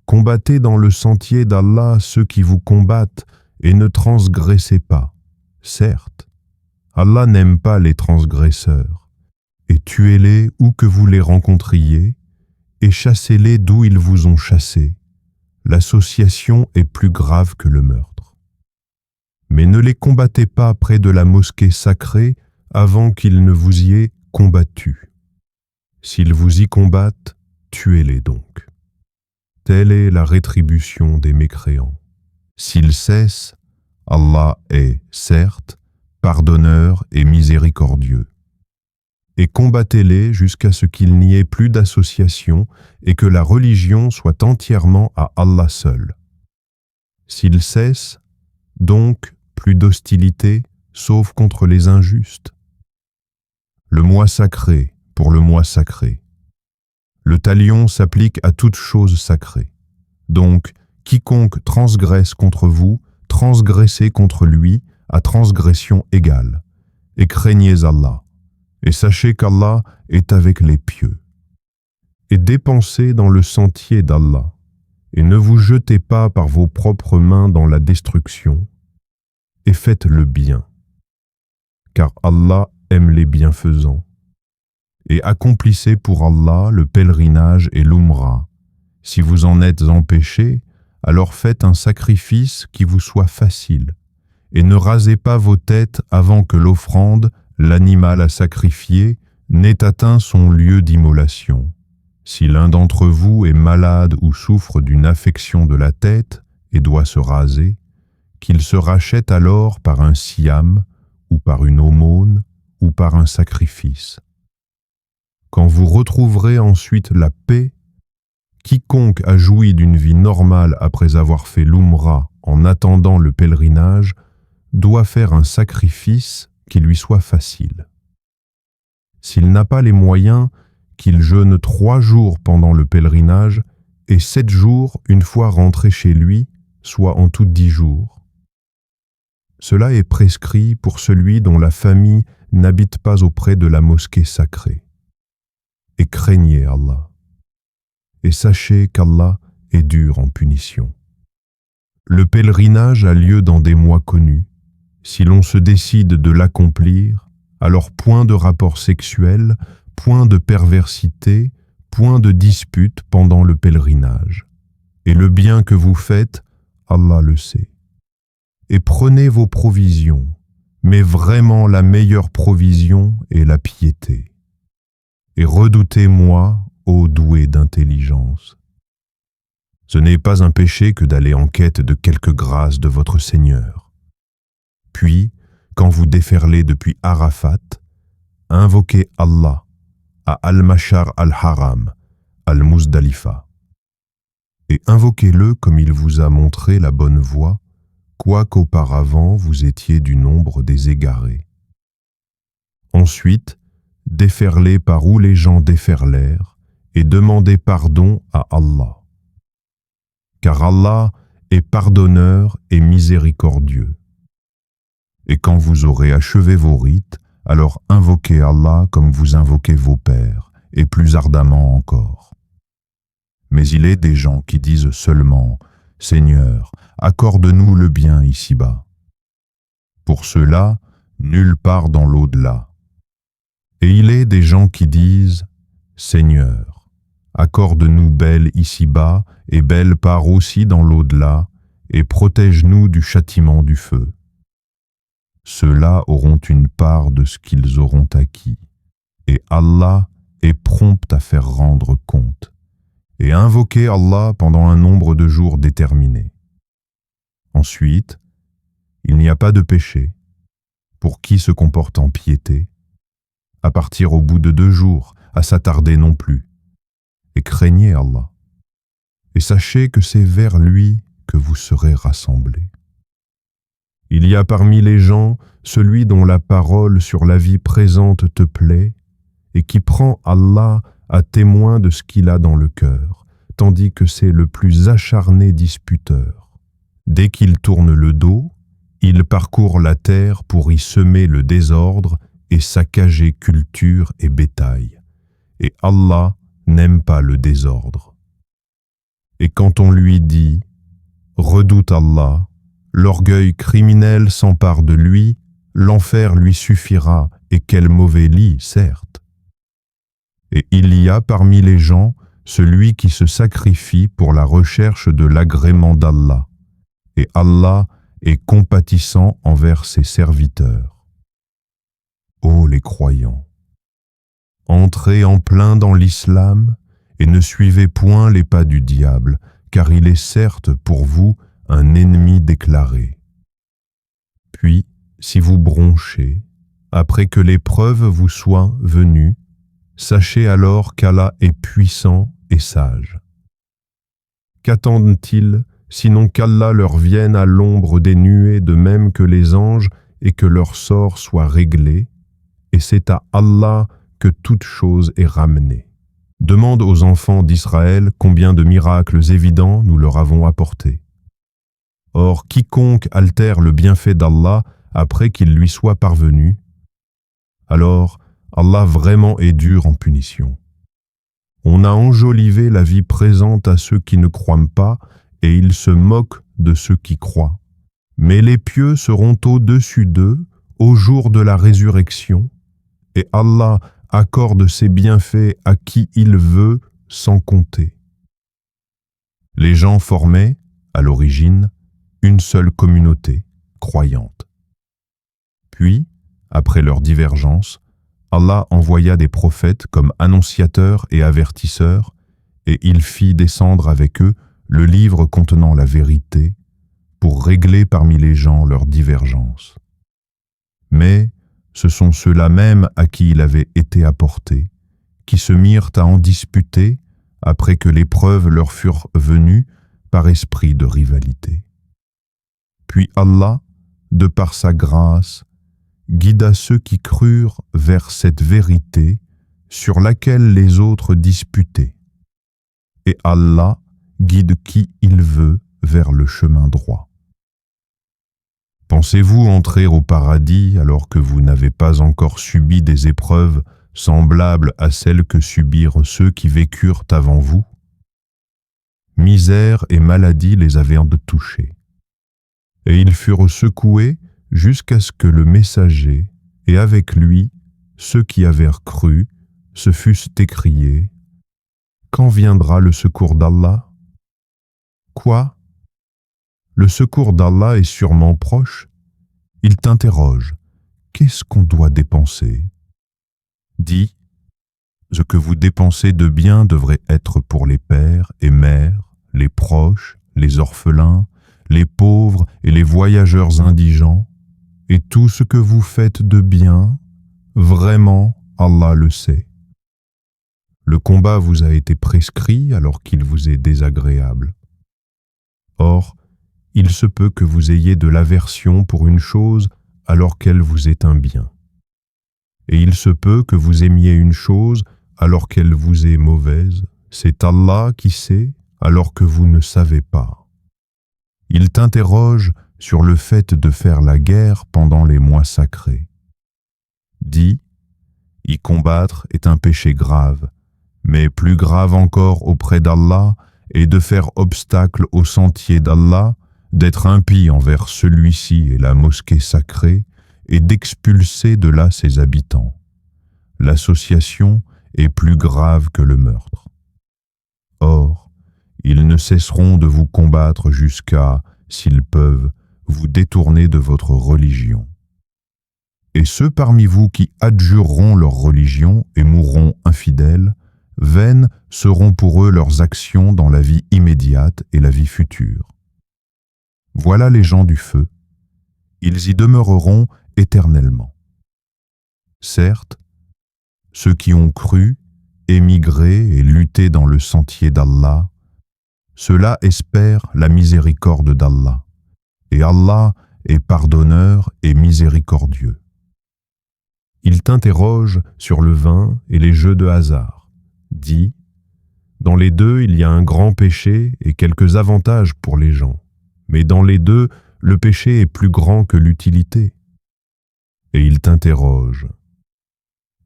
Speaker 1: Combattez dans le sentier d'Allah ceux qui vous combattent, et ne transgressez pas. Certes, Allah n'aime pas les transgresseurs, et tuez-les où que vous les rencontriez, et chassez-les d'où ils vous ont chassés. l'association est plus grave que le meurtre. Mais ne les combattez pas près de la mosquée sacrée avant qu'ils ne vous y aient combattu. S'ils vous y combattent, tuez-les donc. Telle est la rétribution des mécréants. S'ils cessent, Allah est, certes, pardonneur et miséricordieux. Et combattez-les jusqu'à ce qu'il n'y ait plus d'association et que la religion soit entièrement à Allah seul. S'ils cessent, donc plus d'hostilité, sauf contre les injustes. Le mois sacré pour le mois sacré. Le talion s'applique à toute chose sacrée. Donc, quiconque transgresse contre vous, transgressez contre lui à transgression égale. Et craignez Allah. Et sachez qu'Allah est avec les pieux. Et dépensez dans le sentier d'Allah. Et ne vous jetez pas par vos propres mains dans la destruction. Et faites le bien. Car Allah aime les bienfaisants. Et accomplissez pour Allah le pèlerinage et l'Umrah. Si vous en êtes empêchés, alors faites un sacrifice qui vous soit facile. Et ne rasez pas vos têtes avant que l'offrande, l'animal à sacrifier, n'ait atteint son lieu d'immolation. Si l'un d'entre vous est malade ou souffre d'une affection de la tête et doit se raser, qu'il se rachète alors par un siam, ou par une aumône, ou par un sacrifice. Quand vous retrouverez ensuite la paix, quiconque a joui d'une vie normale après avoir fait l'Umrah en attendant le pèlerinage doit faire un sacrifice qui lui soit facile. S'il n'a pas les moyens, qu'il jeûne 3 jours pendant le pèlerinage et 7 jours une fois rentré chez lui, soit en tout 10 jours. Cela est prescrit pour celui dont la famille n'habite pas auprès de la mosquée sacrée. Et craignez Allah. Et sachez qu'Allah est dur en punition. Le pèlerinage a lieu dans des mois connus. Si l'on se décide de l'accomplir, alors point de rapport sexuel, point de perversité, point de dispute pendant le pèlerinage. Et le bien que vous faites, Allah le sait. Et prenez vos provisions, mais vraiment la meilleure provision est la piété. Et redoutez-moi, ô doué d'intelligence. Ce n'est pas un péché que d'aller en quête de quelque grâce de votre Seigneur. Puis, quand vous déferlez depuis Arafat, invoquez Allah à Al-Mashar al-Haram, Al-Muzdalifa. Et invoquez-le comme il vous a montré la bonne voie, quoiqu'auparavant vous étiez du nombre des égarés. Ensuite, déferlez par où les gens déferlèrent et demandez pardon à Allah. Car Allah est pardonneur et miséricordieux. Et quand vous aurez achevé vos rites, alors invoquez Allah comme vous invoquez vos pères, et plus ardemment encore. Mais il est des gens qui disent seulement « Seigneur, accorde-nous le bien ici-bas ». Pour ceux-là, nulle part dans l'au-delà. Et il est des gens qui disent « Seigneur, accorde-nous belle ici-bas et belle part aussi dans l'au-delà, et protège-nous du châtiment du feu. » Ceux-là auront une part de ce qu'ils auront acquis, et Allah est prompt à faire rendre compte, et invoquez Allah pendant un nombre de jours déterminé. Ensuite, il n'y a pas de péché pour qui se comporte en piété, à partir au bout de 2 jours, à s'attarder non plus. Et craignez Allah, et sachez que c'est vers lui que vous serez rassemblés. Il y a parmi les gens celui dont la parole sur la vie présente te plaît, et qui prend Allah à témoin de ce qu'il a dans le cœur, tandis que c'est le plus acharné disputeur. Dès qu'il tourne le dos, il parcourt la terre pour y semer le désordre et saccager culture et bétail. Et Allah n'aime pas le désordre. Et quand on lui dit « Redoute Allah », l'orgueil criminel s'empare de lui, l'enfer lui suffira, et quel mauvais lit, certes. Et il y a parmi les gens celui qui se sacrifie pour la recherche de l'agrément d'Allah, et Allah est compatissant envers ses serviteurs. Ô les croyants, entrez en plein dans l'islam et ne suivez point les pas du diable, car il est certes pour vous un ennemi déclaré. Puis, si vous bronchez, après que l'épreuve vous soit venue, sachez alors qu'Allah est puissant et sage. Qu'attendent-ils sinon qu'Allah leur vienne à l'ombre des nuées de même que les anges et que leur sort soit réglé, et c'est à Allah que toute chose est ramenée. Demande aux enfants d'Israël combien de miracles évidents nous leur avons apportés. Or, quiconque altère le bienfait d'Allah après qu'il lui soit parvenu, alors Allah vraiment est dur en punition. On a enjolivé la vie présente à ceux qui ne croient pas, et ils se moquent de ceux qui croient. Mais les pieux seront au-dessus d'eux au jour de la résurrection, et Allah accorde ses bienfaits à qui il veut sans compter. Les gens formaient, à l'origine, une seule communauté, croyante. Puis, après leur divergence, Allah envoya des prophètes comme annonciateurs et avertisseurs, et il fit descendre avec eux le livre contenant la vérité, pour régler parmi les gens leurs divergences. Mais ce sont ceux-là même à qui il avait été apporté, qui se mirent à en disputer après que les preuves leur furent venues par esprit de rivalité. Puis Allah, de par sa grâce, guida ceux qui crurent vers cette vérité sur laquelle les autres disputaient. Et Allah guide qui il veut vers le chemin droit. Pensez-vous entrer au paradis alors que vous n'avez pas encore subi des épreuves semblables à celles que subirent ceux qui vécurent avant vous? Misère et maladie les avaient touchés. Et ils furent secoués jusqu'à ce que le messager, et avec lui ceux qui avaient cru, se fussent écriés: Quand viendra le secours d'Allah? Quoi? Le secours d'Allah est sûrement proche. Il t'interroge: qu'est-ce qu'on doit dépenser? Dis: ce que vous dépensez de bien devrait être pour les pères et mères, les proches, les orphelins, les pauvres et les voyageurs indigents, et tout ce que vous faites de bien, vraiment Allah le sait. Le combat vous a été prescrit alors qu'il vous est désagréable. Or, il se peut que vous ayez de l'aversion pour une chose alors qu'elle vous est un bien. Et il se peut que vous aimiez une chose alors qu'elle vous est mauvaise. C'est Allah qui sait alors que vous ne savez pas. Il t'interroge sur le fait de faire la guerre pendant les mois sacrés. Dis: y combattre est un péché grave, mais plus grave encore auprès d'Allah est de faire obstacle au sentier d'Allah, d'être impie envers celui-ci et la mosquée sacrée, et d'expulser de là ses habitants. L'association est plus grave que le meurtre. Or, ils ne cesseront de vous combattre jusqu'à, s'ils peuvent, vous détourner de votre religion. Et ceux parmi vous qui adjureront leur religion et mourront infidèles, vaines seront pour eux leurs actions dans la vie immédiate et la vie future. Voilà les gens du feu. Ils y demeureront éternellement. Certes, ceux qui ont cru, émigré et lutté dans le sentier d'Allah, ceux-là espèrent la miséricorde d'Allah, et Allah est pardonneur et miséricordieux. Il t'interroge sur le vin et les jeux de hasard. Dis: dans les deux, il y a un grand péché et quelques avantages pour les gens. Mais dans les deux, le péché est plus grand que l'utilité. Et il t'interroge: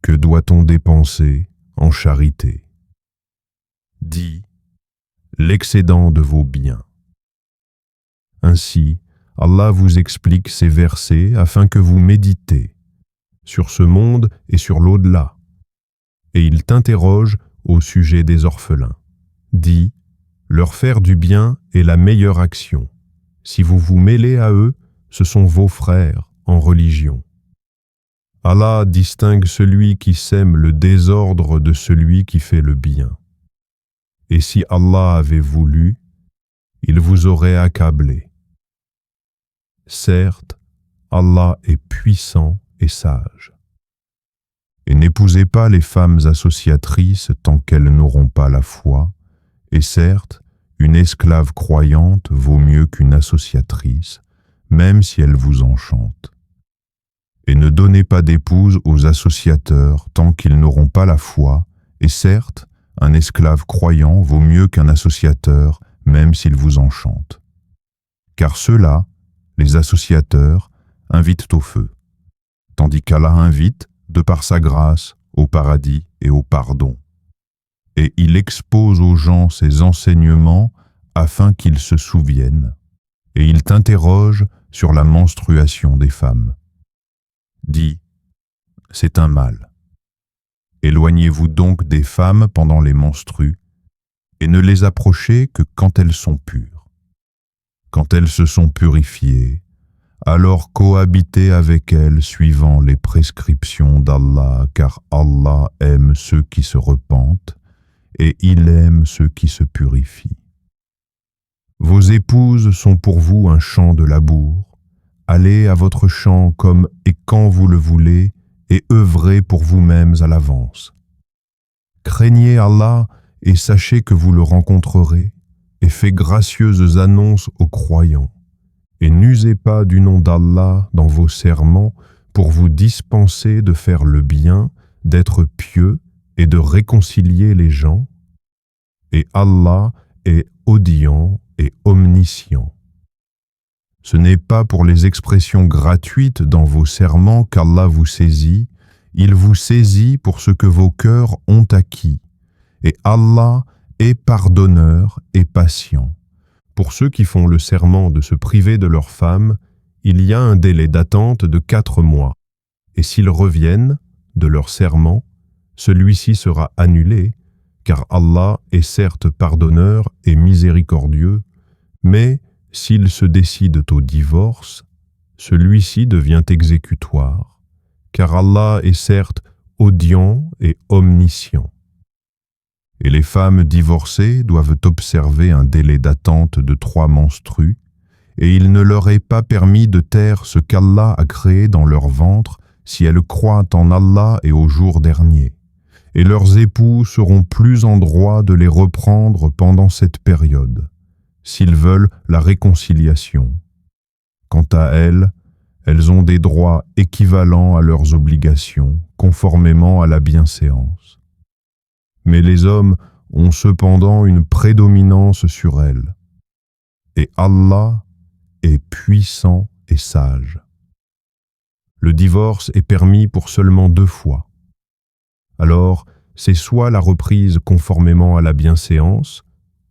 Speaker 1: que doit-on dépenser en charité? Dis: l'excédent de vos biens. Ainsi, Allah vous explique ces versets afin que vous méditez sur ce monde et sur l'au-delà. Et il t'interroge au sujet des orphelins. Dis, leur faire du bien est la meilleure action. Si vous vous mêlez à eux, ce sont vos frères en religion. Allah distingue celui qui sème le désordre de celui qui fait le bien. Et si Allah avait voulu, il vous aurait accablé. Certes, Allah est puissant et sage. Et n'épousez pas les femmes associatrices tant qu'elles n'auront pas la foi, et certes, une esclave croyante vaut mieux qu'une associatrice, même si elle vous enchante. Et ne donnez pas d'épouse aux associateurs tant qu'ils n'auront pas la foi, et certes, un esclave croyant vaut mieux qu'un associateur, même s'il vous enchante. Car ceux-là, les associateurs, invitent au feu, tandis qu'Allah invite, de par sa grâce, au paradis et au pardon. Et il expose aux gens ses enseignements afin qu'ils se souviennent, et il t'interroge sur la menstruation des femmes. Dis, c'est un mal. Éloignez-vous donc des femmes pendant les menstrues, et ne les approchez que quand elles sont pures. Quand elles se sont purifiées, alors cohabitez avec elles suivant les prescriptions d'Allah, car Allah aime ceux qui se repentent, et il aime ceux qui se purifient. Vos épouses sont pour vous un champ de labour. Allez à votre champ comme et quand vous le voulez, et œuvrez pour vous-mêmes à l'avance. Craignez Allah et sachez que vous le rencontrerez, et faites gracieuses annonces aux croyants. Et n'usez pas du nom d'Allah dans vos serments pour vous dispenser de faire le bien, d'être pieux et de réconcilier les gens. Et Allah est audient et omniscient. Ce n'est pas pour les expressions gratuites dans vos serments qu'Allah vous saisit, il vous saisit pour ce que vos cœurs ont acquis. Et Allah est pardonneur et patient. Pour ceux qui font le serment de se priver de leurs femmes, il y a un délai d'attente de 4 mois. Et s'ils reviennent de leur serment, celui-ci sera annulé, car Allah est certes pardonneur et miséricordieux, mais s'ils se décident au divorce, celui-ci devient exécutoire, car Allah est certes audient et omniscient. Et les femmes divorcées doivent observer un délai d'attente de 3 menstrues, et il ne leur est pas permis de taire ce qu'Allah a créé dans leur ventre si elles croient en Allah et au jour dernier. Et leurs époux seront plus en droit de les reprendre pendant cette période, s'ils veulent la réconciliation. Quant à elles, elles ont des droits équivalents à leurs obligations, conformément à la bienséance. Mais les hommes ont cependant une prédominance sur elles. Et Allah est puissant et sage. Le divorce est permis pour seulement 2 fois. Alors, c'est soit la reprise conformément à la bienséance,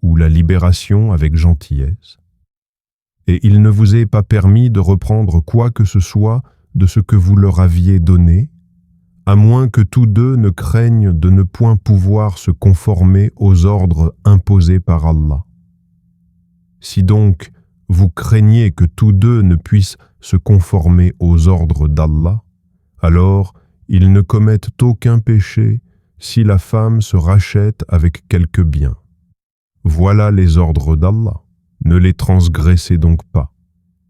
Speaker 1: ou la libération avec gentillesse. Et il ne vous est pas permis de reprendre quoi que ce soit de ce que vous leur aviez donné, à moins que tous deux ne craignent de ne point pouvoir se conformer aux ordres imposés par Allah. Si donc vous craignez que tous deux ne puissent se conformer aux ordres d'Allah, alors ils ne commettent aucun péché si la femme se rachète avec quelque bien. Voilà les ordres d'Allah, ne les transgressez donc pas.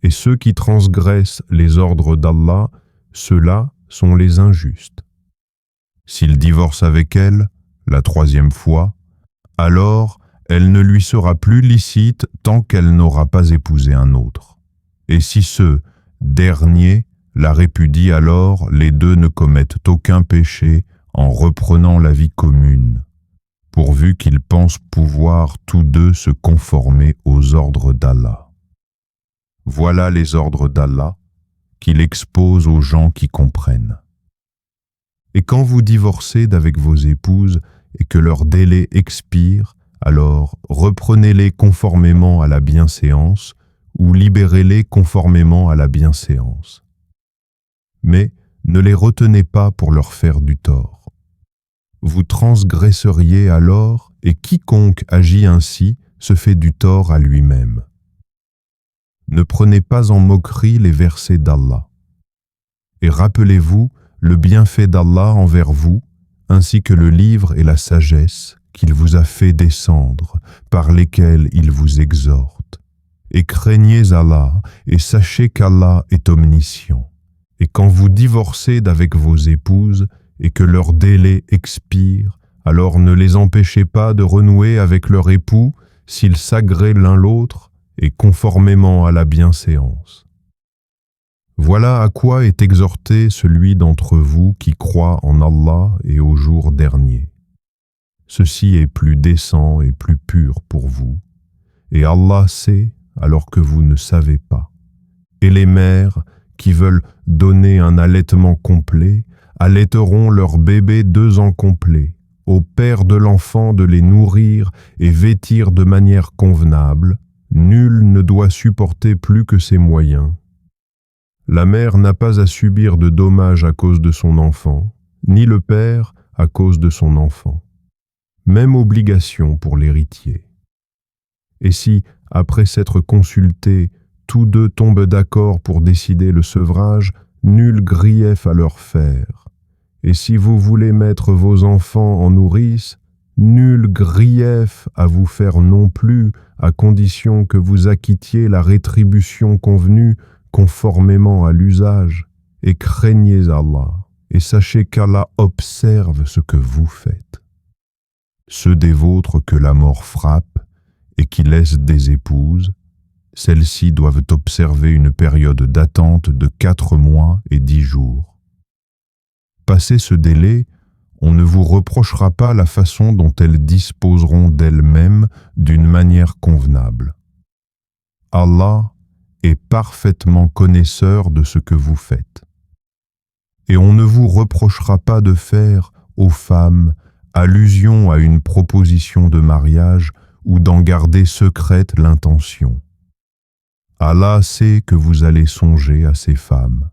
Speaker 1: Et ceux qui transgressent les ordres d'Allah, ceux-là sont les injustes. S'il divorce avec elle, la 3e fois, alors elle ne lui sera plus licite tant qu'elle n'aura pas épousé un autre. Et si ce dernier la répudie, alors les deux ne commettent aucun péché en reprenant la vie commune, pourvu qu'ils pensent pouvoir tous deux se conformer aux ordres d'Allah. Voilà les ordres d'Allah qu'il expose aux gens qui comprennent. Et quand vous divorcez d'avec vos épouses et que leur délai expire, alors reprenez-les conformément à la bienséance ou libérez-les conformément à la bienséance. Mais ne les retenez pas pour leur faire du tort. Vous transgresseriez alors et quiconque agit ainsi se fait du tort à lui-même. Ne prenez pas en moquerie les versets d'Allah. Et rappelez-vous le bienfait d'Allah envers vous, ainsi que le livre et la sagesse qu'il vous a fait descendre, par lesquels il vous exhorte. Et craignez Allah, et sachez qu'Allah est omniscient. Et quand vous divorcez d'avec vos épouses, et que leur délai expire, alors ne les empêchez pas de renouer avec leur époux s'ils s'agréent l'un l'autre, et conformément à la bienséance. Voilà à quoi est exhorté celui d'entre vous qui croit en Allah et au jour dernier. Ceci est plus décent et plus pur pour vous, et Allah sait alors que vous ne savez pas. Et les mères qui veulent donner un allaitement complet allaiteront leur bébé 2 ans complets, au père de l'enfant de les nourrir et vêtir de manière convenable. Nul ne doit supporter plus que ses moyens. La mère n'a pas à subir de dommages à cause de son enfant, ni le père à cause de son enfant. Même obligation pour l'héritier. Et si, après s'être consultés, tous deux tombent d'accord pour décider le sevrage, nul grief à leur faire. Et si vous voulez mettre vos enfants en nourrice, nul grief à vous faire non plus, à condition que vous acquittiez la rétribution convenue conformément à l'usage, et craignez Allah, et sachez qu'Allah observe ce que vous faites. Ceux des vôtres que la mort frappe et qui laissent des épouses, celles-ci doivent observer une période d'attente de 4 mois et 10 jours. Passé ce délai, on ne vous reprochera pas la façon dont elles disposeront d'elles-mêmes d'une manière convenable. Allah est parfaitement connaisseur de ce que vous faites. Et on ne vous reprochera pas de faire, aux femmes, allusion à une proposition de mariage ou d'en garder secrète l'intention. Allah sait que vous allez songer à ces femmes.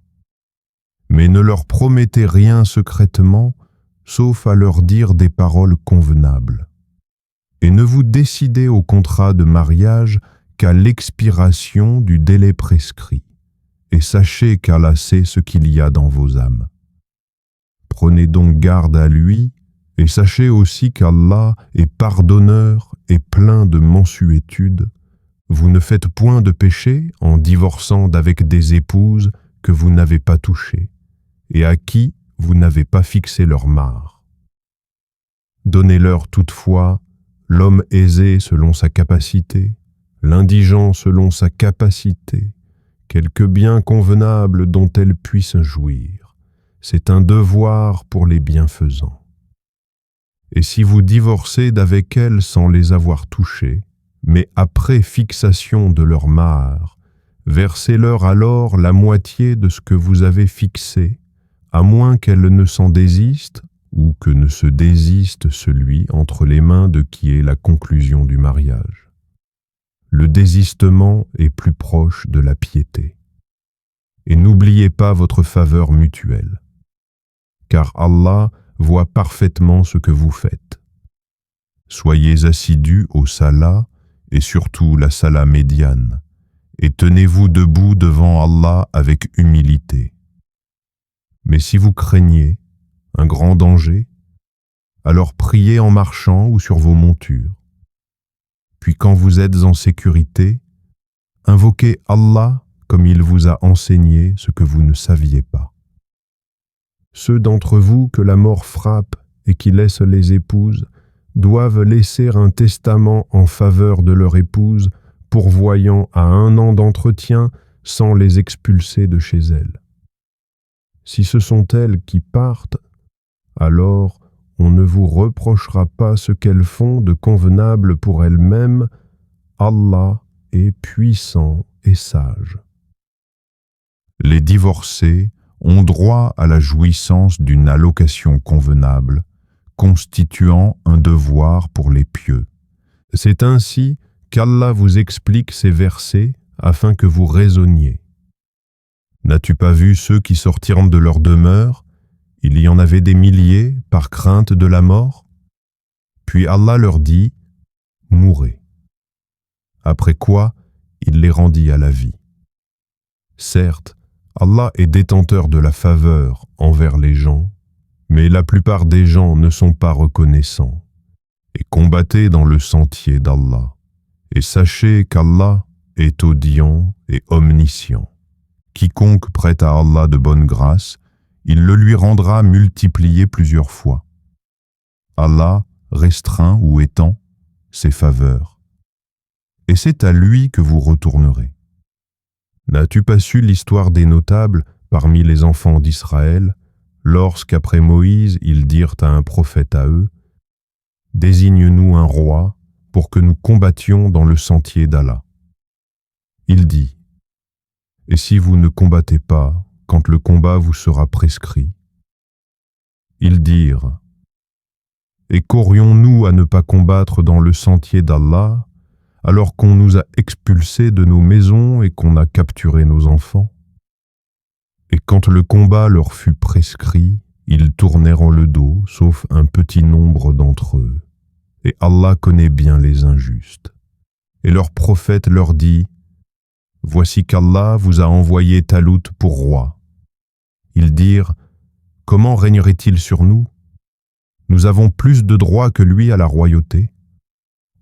Speaker 1: Mais ne leur promettez rien secrètement, sauf à leur dire des paroles convenables. Et ne vous décidez au contrat de mariage qu'à l'expiration du délai prescrit, et sachez qu'Allah sait ce qu'il y a dans vos âmes. Prenez donc garde à lui, et sachez aussi qu'Allah est pardonneur et plein de mansuétude. Vous ne faites point de péché en divorçant d'avec des épouses que vous n'avez pas touchées, et à qui vous n'avez pas fixé leur mare. Donnez-leur toutefois l'homme aisé selon sa capacité, l'indigent selon sa capacité, quelque bien convenable dont elles puissent jouir. C'est un devoir pour les bienfaisants. Et si vous divorcez d'avec elles sans les avoir touchées, mais après fixation de leur mare, versez-leur alors la moitié de ce que vous avez fixé, à moins qu'elles ne s'en désistent ou que ne se désiste celui entre les mains de qui est la conclusion du mariage. Le désistement est plus proche de la piété. Et n'oubliez pas votre faveur mutuelle, car Allah voit parfaitement ce que vous faites. Soyez assidus au salat et surtout la salat médiane, et tenez-vous debout devant Allah avec humilité. Mais si vous craignez un grand danger, alors priez en marchant ou sur vos montures. Puis quand vous êtes en sécurité, invoquez Allah comme il vous a enseigné ce que vous ne saviez pas. Ceux d'entre vous que la mort frappe et qui laissent les épouses doivent laisser un testament en faveur de leur épouse, pourvoyant à 1 an d'entretien sans les expulser de chez elles. Si ce sont elles qui partent, alors on ne vous reprochera pas ce qu'elles font de convenable pour elles-mêmes. Allah est puissant et sage. Les divorcés ont droit à la jouissance d'une allocation convenable, constituant un devoir pour les pieux. C'est ainsi qu'Allah vous explique ces versets afin que vous raisonniez. N'as-tu pas vu ceux qui sortirent de leur demeure? Il y en avait des milliers par crainte de la mort. Puis Allah leur dit, « Mourez ». Après quoi, il les rendit à la vie. Certes, Allah est détenteur de la faveur envers les gens, mais la plupart des gens ne sont pas reconnaissants. Et combattez dans le sentier d'Allah, et sachez qu'Allah est audient et omniscient. Quiconque prête à Allah de bonne grâce, il le lui rendra multiplié plusieurs fois. Allah restreint ou étend ses faveurs. Et c'est à lui que vous retournerez. N'as-tu pas su l'histoire des notables parmi les enfants d'Israël, lorsqu'après Moïse ils dirent à un prophète à eux, « Désigne-nous un roi pour que nous combattions dans le sentier d'Allah. » Il dit, « Et si vous ne combattez pas quand le combat vous sera prescrit ?» Ils dirent, « Et qu'aurions-nous à ne pas combattre dans le sentier d'Allah alors qu'on nous a expulsés de nos maisons et qu'on a capturé nos enfants? » Et quand le combat leur fut prescrit, ils tournèrent le dos, sauf un petit nombre d'entre eux. Et Allah connaît bien les injustes. Et leur prophète leur dit, « Voici qu'Allah vous a envoyé Talout pour roi. » Ils dirent, « Comment régnerait-il sur nous? Nous avons plus de droits que lui à la royauté.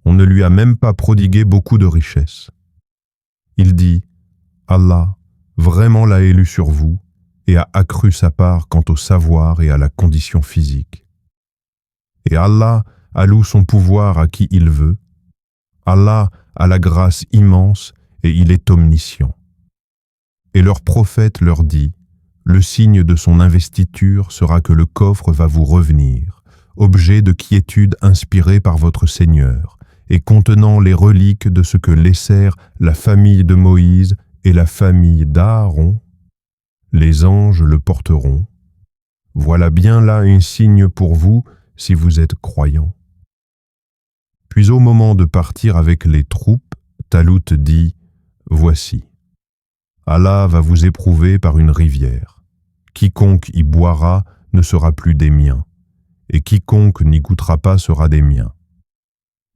Speaker 1: On ne lui a même pas prodigué beaucoup de richesses. » Il dit, « Allah vraiment l'a élu sur vous et a accru sa part quant au savoir et à la condition physique. Et Allah alloue son pouvoir à qui il veut. Allah a la grâce immense et il est omniscient. » Et leur prophète leur dit, « Le signe de son investiture sera que le coffre va vous revenir, objet de quiétude inspiré par votre Seigneur, et contenant les reliques de ce que laissèrent la famille de Moïse et la famille d'Aaron. Les anges le porteront. Voilà bien là un signe pour vous si vous êtes croyants. » Puis au moment de partir avec les troupes, Talout dit, « Voici, Allah va vous éprouver par une rivière. Quiconque y boira ne sera plus des miens, et quiconque n'y goûtera pas sera des miens.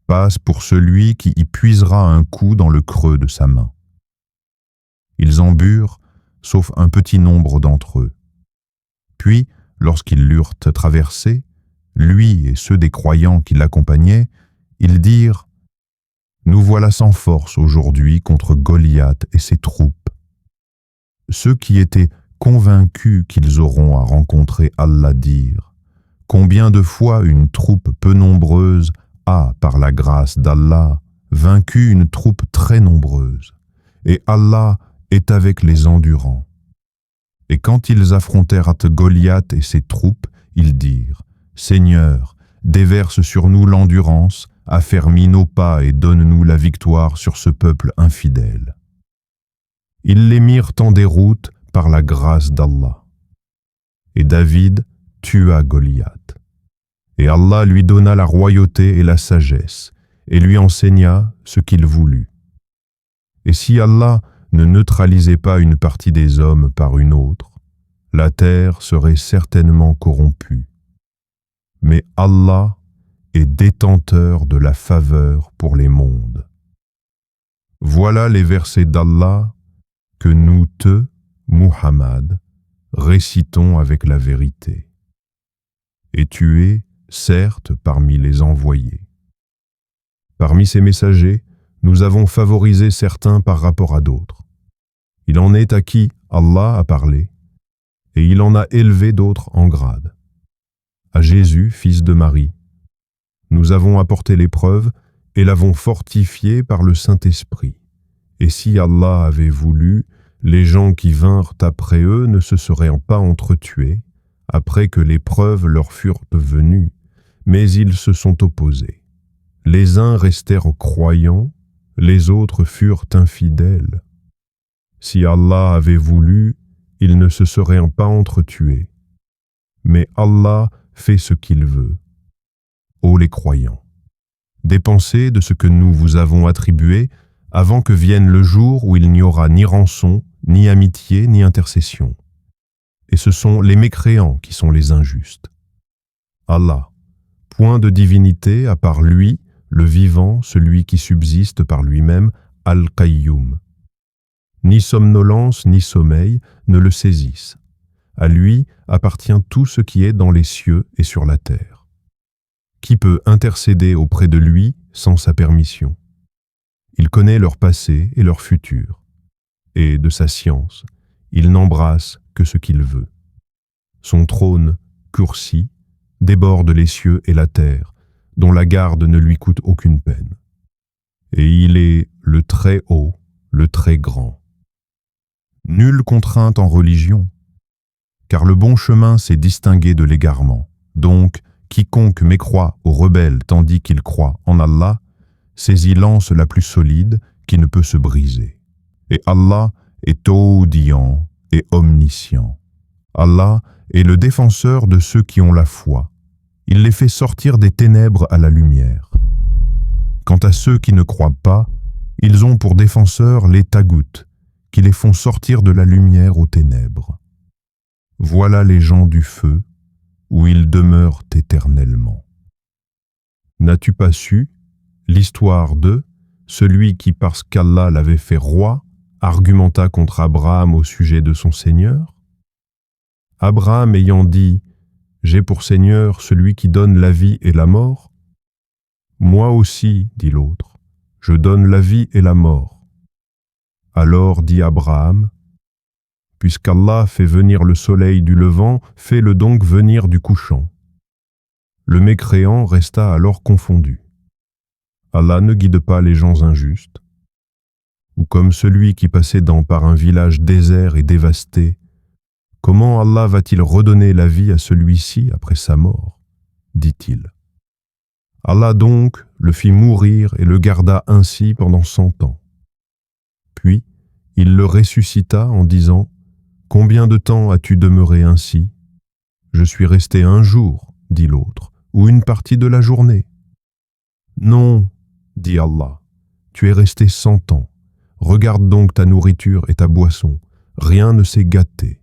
Speaker 1: Passe pour celui qui y puisera un coup dans le creux de sa main. » Ils en burent, sauf un petit nombre d'entre eux. Puis, lorsqu'ils l'eurent traversé, lui et ceux des croyants qui l'accompagnaient, ils dirent, « Nous voilà sans force aujourd'hui contre Goliath et ses troupes. » Ceux qui étaient convaincus qu'ils auront à rencontrer Allah dirent, « Combien de fois une troupe peu nombreuse a, par la grâce d'Allah, vaincu une troupe très nombreuse, et Allah est avec les endurants. » Et quand ils affrontèrent Goliath et ses troupes, ils dirent, « Seigneur, déverse sur nous l'endurance, affermis nos pas et donne-nous la victoire sur ce peuple infidèle. » Ils les mirent en déroute par la grâce d'Allah. Et David tua Goliath. Et Allah lui donna la royauté et la sagesse, et lui enseigna ce qu'il voulut. Et si Allah ne neutralisait pas une partie des hommes par une autre, la terre serait certainement corrompue. Mais Allah est détenteur de la faveur pour les mondes. Voilà les versets d'Allah que nous Muhammad, récitons avec la vérité. Et tu es, certes, parmi les envoyés. Parmi ces messagers, nous avons favorisé certains par rapport à d'autres. Il en est à qui Allah a parlé, et il en a élevé d'autres en grade. À Jésus, fils de Marie, nous avons apporté l'épreuve et l'avons fortifié par le Saint-Esprit. Et si Allah avait voulu, les gens qui vinrent après eux ne se seraient pas entretués, après que les preuves leur furent venues, mais ils se sont opposés. Les uns restèrent croyants, les autres furent infidèles. Si Allah avait voulu, ils ne se seraient pas entretués. Mais Allah fait ce qu'il veut. Ô les croyants, dépensez de ce que nous vous avons attribué avant que vienne le jour où il n'y aura ni rançon, ni amitié, ni intercession. Et ce sont les mécréants qui sont les injustes. Allah, Point de divinité à part lui, le vivant, celui qui subsiste par lui-même, Al-Qayyum. Ni somnolence ni sommeil ne le saisissent. À lui appartient tout ce qui est dans les cieux et sur la terre. Qui peut intercéder auprès de lui sans sa permission? Il connaît leur passé et leur futur. Et de sa science, il n'embrasse que ce qu'il veut. Son trône, Kursi, déborde les cieux et la terre, dont la garde ne lui coûte aucune peine. Et il est le très haut, le très grand. Nulle contrainte en religion, car le bon chemin s'est distingué de l'égarement. Donc, quiconque mécroit ou rebelle tandis qu'il croit en Allah, saisit l'anse la plus solide qui ne peut se briser. Et Allah est audient et omniscient. Allah est le défenseur de ceux qui ont la foi. Il les fait sortir des ténèbres à la lumière. Quant à ceux qui ne croient pas, ils ont pour défenseurs les taghouts, qui les font sortir de la lumière aux ténèbres. Voilà les gens du feu, où ils demeurent éternellement. N'as-tu pas su l'histoire de celui qui, parce qu'Allah l'avait fait roi, argumenta contre Abraham au sujet de son Seigneur? Abraham ayant dit « J'ai pour Seigneur celui qui donne la vie et la mort » ?»« Moi aussi, dit l'autre, je donne la vie et la mort. » Alors dit Abraham « Puisqu'Allah fait venir le soleil du levant, fais-le donc venir du couchant. » Le mécréant resta alors confondu. Allah ne guide pas les gens injustes. Ou comme celui qui passait par un village désert et dévasté, comment Allah va-t-il redonner la vie à celui-ci après sa mort, dit-il. Allah donc le fit mourir et le garda ainsi pendant 100 ans. Puis, il le ressuscita en disant « Combien de temps as-tu demeuré ainsi ?»« Je suis resté 1 jour, dit l'autre, ou une partie de la journée. »« Non, dit Allah, tu es resté 100 ans. Regarde donc ta nourriture et ta boisson, rien ne s'est gâté.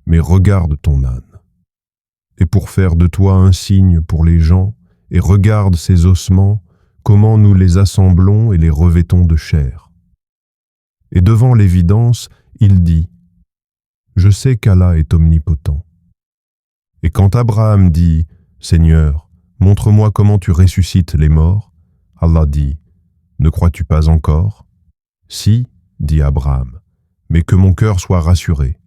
Speaker 1: Mais regarde ton âne. Et pour faire de toi un signe pour les gens, et regarde ses ossements, comment nous les assemblons et les revêtons de chair. » Et devant l'évidence, il dit « Je sais qu'Allah est omnipotent. » Et quand Abraham dit « Seigneur, montre-moi comment tu ressuscites les morts », Allah dit « Ne crois-tu pas encore ?»« Si, dit Abraham, mais que mon cœur soit rassuré. »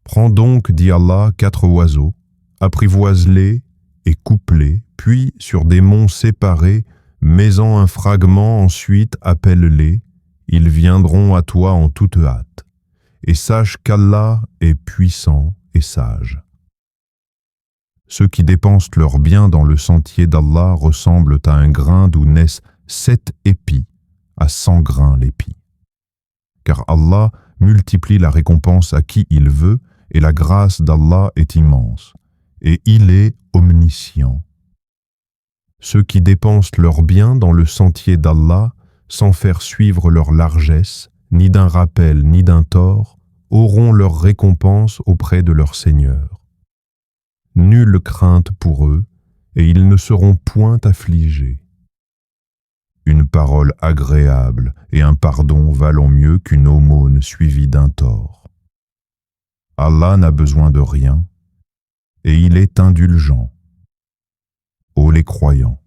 Speaker 1: « Prends donc, dit Allah, 4 oiseaux, apprivoise-les et coupe-les, puis sur des monts séparés, mets-en un fragment, ensuite appelle-les, ils viendront à toi en toute hâte. Et sache qu'Allah est puissant et sage. Ceux qui dépensent leurs biens dans le sentier d'Allah ressemblent à un grain d'où naissent 7 épis, à 100 grains l'épi. Car Allah multiplie la récompense à qui il veut, et la grâce d'Allah est immense, et il est omniscient. Ceux qui dépensent leurs biens dans le sentier d'Allah, sans faire suivre leur largesse, ni d'un rappel ni d'un tort, auront leur récompense auprès de leur Seigneur. Nulle crainte pour eux, et ils ne seront point affligés. Une parole agréable et un pardon valent mieux qu'une aumône suivie d'un tort. Allah n'a besoin de rien, et il est indulgent. Ô les croyants,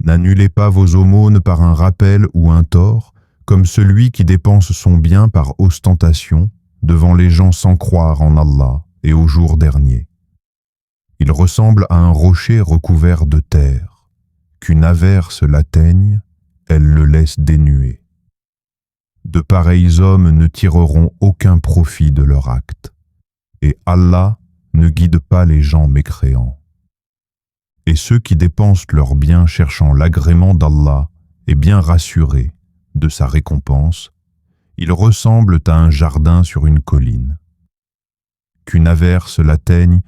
Speaker 1: n'annulez pas vos aumônes par un rappel ou un tort, comme celui qui dépense son bien par ostentation devant les gens sans croire en Allah et au jour dernier. Il ressemble à un rocher recouvert de terre. Qu'une averse l'atteigne, elle le laisse dénué. De pareils hommes ne tireront aucun profit de leur acte. Et Allah ne guide pas les gens mécréants. Et ceux qui dépensent leurs biens cherchant l'agrément d'Allah et bien rassurés de sa récompense, ils ressemblent à un jardin sur une colline. Qu'une averse l'atteigne,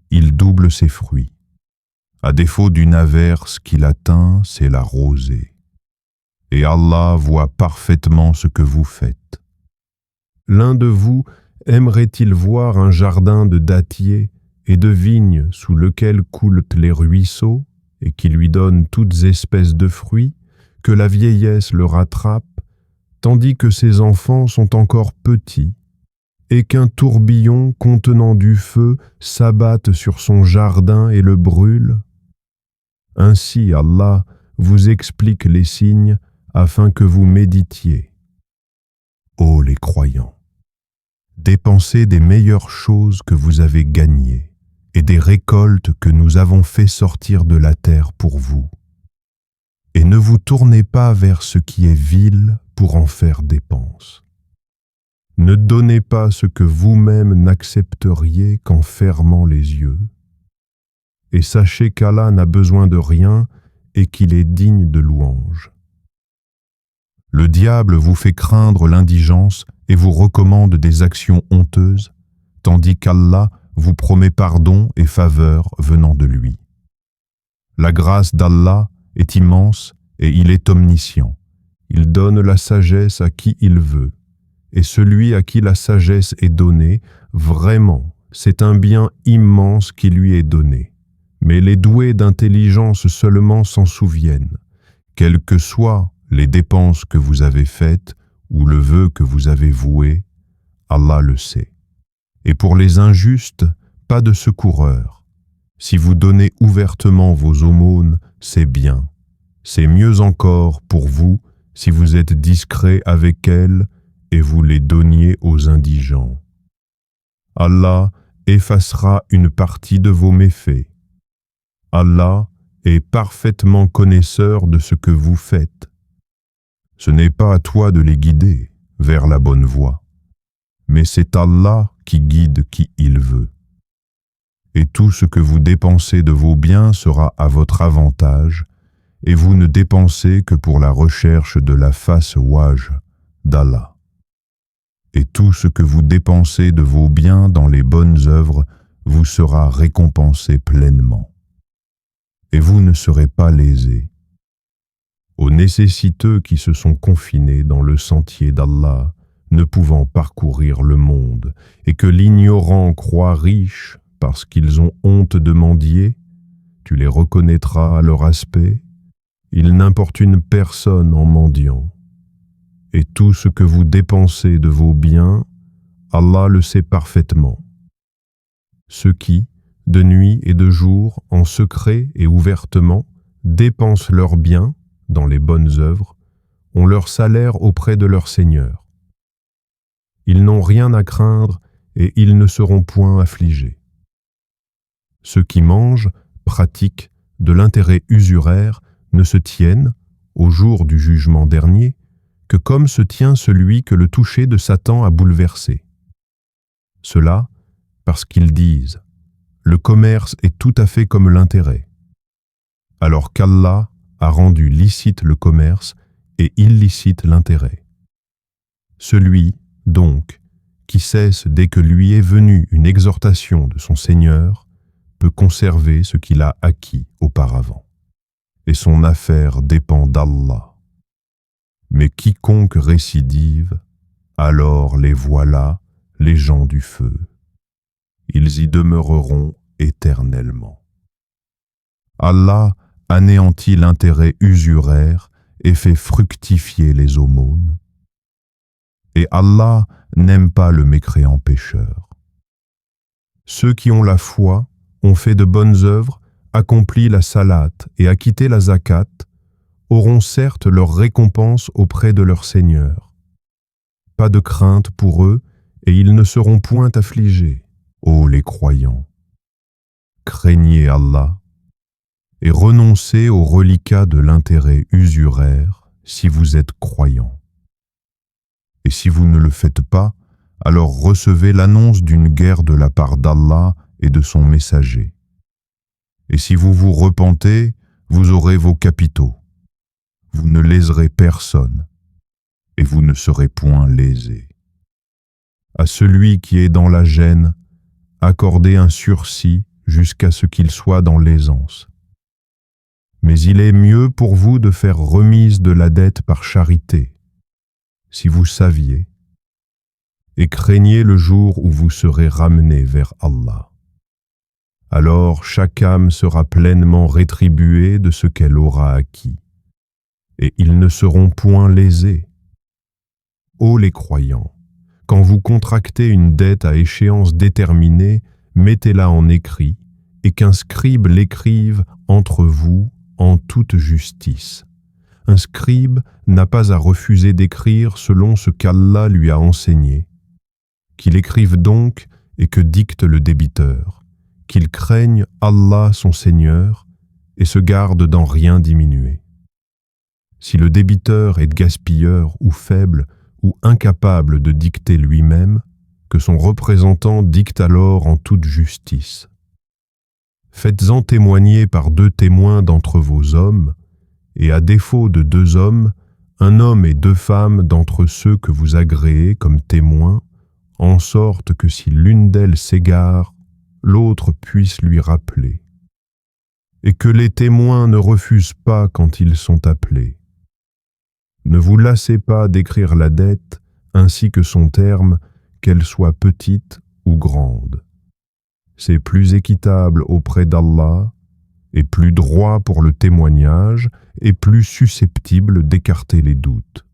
Speaker 1: il double ses fruits. À défaut d'une averse qui l'atteint, c'est la rosée. Et Allah voit parfaitement ce que vous faites. L'un de vous aimerait-il voir un jardin de dattiers et de vignes sous lequel coulent les ruisseaux, et qui lui donne toutes espèces de fruits, que la vieillesse le rattrape, tandis que ses enfants sont encore petits, et qu'un tourbillon contenant du feu s'abatte sur son jardin et le brûle? Ainsi Allah vous explique les signes afin que vous méditiez. Ô les croyants, dépensez des meilleures choses que vous avez gagnées et des récoltes que nous avons fait sortir de la terre pour vous. Et ne vous tournez pas vers ce qui est vil pour en faire dépense. Ne donnez pas ce que vous-même n'accepteriez qu'en fermant les yeux. Et sachez qu'Allah n'a besoin de rien et qu'il est digne de louange. Le diable vous fait craindre l'indigence et vous recommande des actions honteuses, tandis qu'Allah vous promet pardon et faveur venant de lui. La grâce d'Allah est immense et il est omniscient. Il donne la sagesse à qui il veut. Et celui à qui la sagesse est donnée, vraiment, c'est un bien immense qui lui est donné. Mais les doués d'intelligence seulement s'en souviennent, quelles que soient les dépenses que vous avez faites ou le vœu que vous avez voué, Allah le sait. Et pour les injustes, pas de secoureur. Si vous donnez ouvertement vos aumônes, c'est bien. C'est mieux encore pour vous si vous êtes discret avec elles et vous les donniez aux indigents. Allah effacera une partie de vos méfaits. Allah est parfaitement connaisseur de ce que vous faites. Ce n'est pas à toi de les guider vers la bonne voie, mais c'est Allah qui guide qui il veut. Et tout ce que vous dépensez de vos biens sera à votre avantage, et vous ne dépensez que pour la recherche de la face wajh d'Allah. Et tout ce que vous dépensez de vos biens dans les bonnes œuvres vous sera récompensé pleinement. Et vous ne serez pas lésés. Aux nécessiteux qui se sont confinés dans le sentier d'Allah, ne pouvant parcourir le monde, et que l'ignorant croit riche parce qu'ils ont honte de mendier, tu les reconnaîtras à leur aspect, ils n'importunent personne en mendiant. Et tout ce que vous dépensez de vos biens, Allah le sait parfaitement. Ceux qui, de nuit et de jour, en secret et ouvertement, dépensent leurs biens dans les bonnes œuvres, ont leur salaire auprès de leur Seigneur. Ils n'ont rien à craindre et ils ne seront point affligés. Ceux qui mangent, pratiquent de l'intérêt usuraire, ne se tiennent, au jour du jugement dernier, que comme se tient celui que le toucher de Satan a bouleversé. Cela parce qu'ils disent « Le commerce est tout à fait comme l'intérêt », alors qu'Allah a rendu licite le commerce et illicite l'intérêt. Celui, donc, qui cesse dès que lui est venue une exhortation de son Seigneur, peut conserver ce qu'il a acquis auparavant. Et son affaire dépend d'Allah. Mais quiconque récidive, alors les voilà, les gens du feu. Ils y demeureront éternellement. Allah anéantit l'intérêt usuraire et fait fructifier les aumônes. Et Allah n'aime pas le mécréant pécheur. Ceux qui ont la foi, ont fait de bonnes œuvres, accompli la salate et acquitté la zakat, auront certes leur récompense auprès de leur Seigneur. Pas de crainte pour eux, et ils ne seront point affligés, ô les croyants. Craignez Allah, et renoncez aux reliquats de l'intérêt usuraire si vous êtes croyants. Et si vous ne le faites pas, alors recevez l'annonce d'une guerre de la part d'Allah et de son messager. Et si vous vous repentez, vous aurez vos capitaux. Vous ne léserez personne, et vous ne serez point lésés. À celui qui est dans la gêne, accordez un sursis jusqu'à ce qu'il soit dans l'aisance. Mais il est mieux pour vous de faire remise de la dette par charité, si vous saviez, et craignez le jour où vous serez ramenés vers Allah. Alors chaque âme sera pleinement rétribuée de ce qu'elle aura acquis, et ils ne seront point lésés. Ô les croyants, quand vous contractez une dette à échéance déterminée, mettez-la en écrit, et qu'un scribe l'écrive entre vous en toute justice. Un scribe n'a pas à refuser d'écrire selon ce qu'Allah lui a enseigné. Qu'il écrive donc et que dicte le débiteur, qu'il craigne Allah son Seigneur et se garde d'en rien diminuer. Si le débiteur est gaspilleur ou faible ou incapable de dicter lui-même, que son représentant dicte alors en toute justice. Faites-en témoigner par 2 témoins d'entre vos hommes, et à défaut de 2 hommes, un homme et 2 femmes d'entre ceux que vous agréez comme témoins, en sorte que si l'une d'elles s'égare, l'autre puisse lui rappeler. Et que les témoins ne refusent pas quand ils sont appelés. Ne vous lassez pas d'écrire la dette, ainsi que son terme, qu'elle soit petite ou grande. C'est plus équitable auprès d'Allah, et plus droit pour le témoignage, et plus susceptible d'écarter les doutes.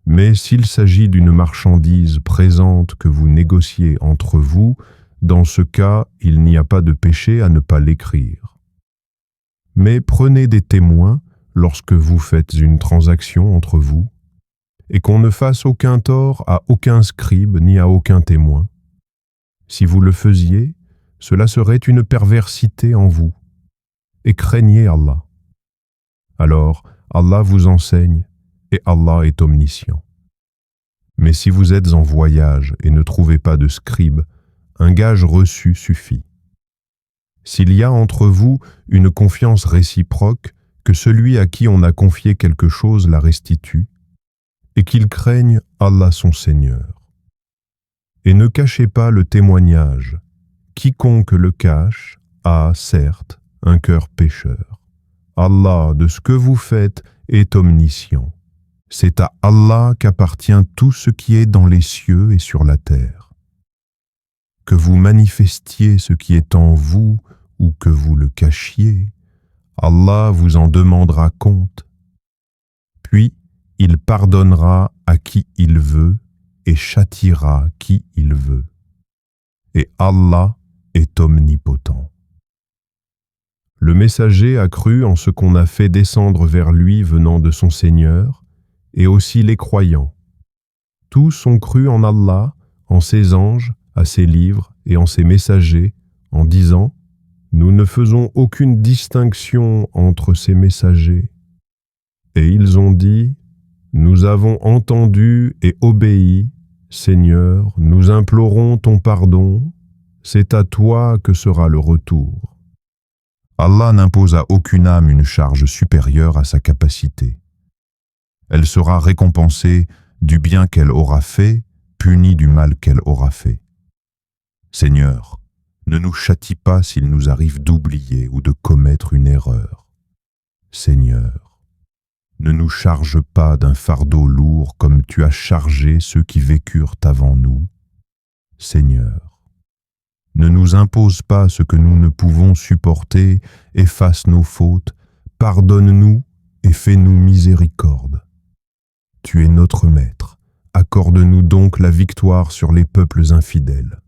Speaker 1: Mais s'il s'agit d'une marchandise présente que vous négociez entre vous, dans ce cas, il n'y a pas de péché à ne pas l'écrire. Mais prenez des témoins lorsque vous faites une transaction entre vous, et qu'on ne fasse aucun tort à aucun scribe ni à aucun témoin. Si vous le faisiez, cela serait une perversité en vous, et craignez Allah. Alors, Allah vous enseigne, et Allah est omniscient. Mais si vous êtes en voyage et ne trouvez pas de scribe, un gage reçu suffit. S'il y a entre vous une confiance réciproque, que celui à qui on a confié quelque chose la restitue, et qu'il craigne Allah son Seigneur. Et ne cachez pas le témoignage. Quiconque le cache a, certes, un cœur pécheur. Allah, de ce que vous faites, est omniscient. C'est à Allah qu'appartient tout ce qui est dans les cieux et sur la terre. Que vous manifestiez ce qui est en vous ou que vous le cachiez, Allah vous en demandera compte. Puis, il pardonnera à qui il veut et châtiera qui il veut. Et Allah est omnipotent. Le messager a cru en ce qu'on a fait descendre vers lui venant de son Seigneur, et aussi les croyants. Tous ont cru en Allah, en ses anges, à ses livres et en ses messagers, en disant « Nous ne faisons aucune distinction entre ces messagers. » Et ils ont dit « Nous avons entendu et obéi, Seigneur, nous implorons ton pardon, c'est à toi que sera le retour. » Allah n'impose à aucune âme une charge supérieure à sa capacité. Elle sera récompensée du bien qu'elle aura fait, punie du mal qu'elle aura fait. Seigneur, ne nous châtie pas s'il nous arrive d'oublier ou de commettre une erreur. Seigneur, ne nous charge pas d'un fardeau lourd comme tu as chargé ceux qui vécurent avant nous. Seigneur, ne nous impose pas ce que nous ne pouvons supporter, efface nos fautes, pardonne-nous et fais-nous miséricorde. Tu es notre Maître, accorde-nous donc la victoire sur les peuples infidèles.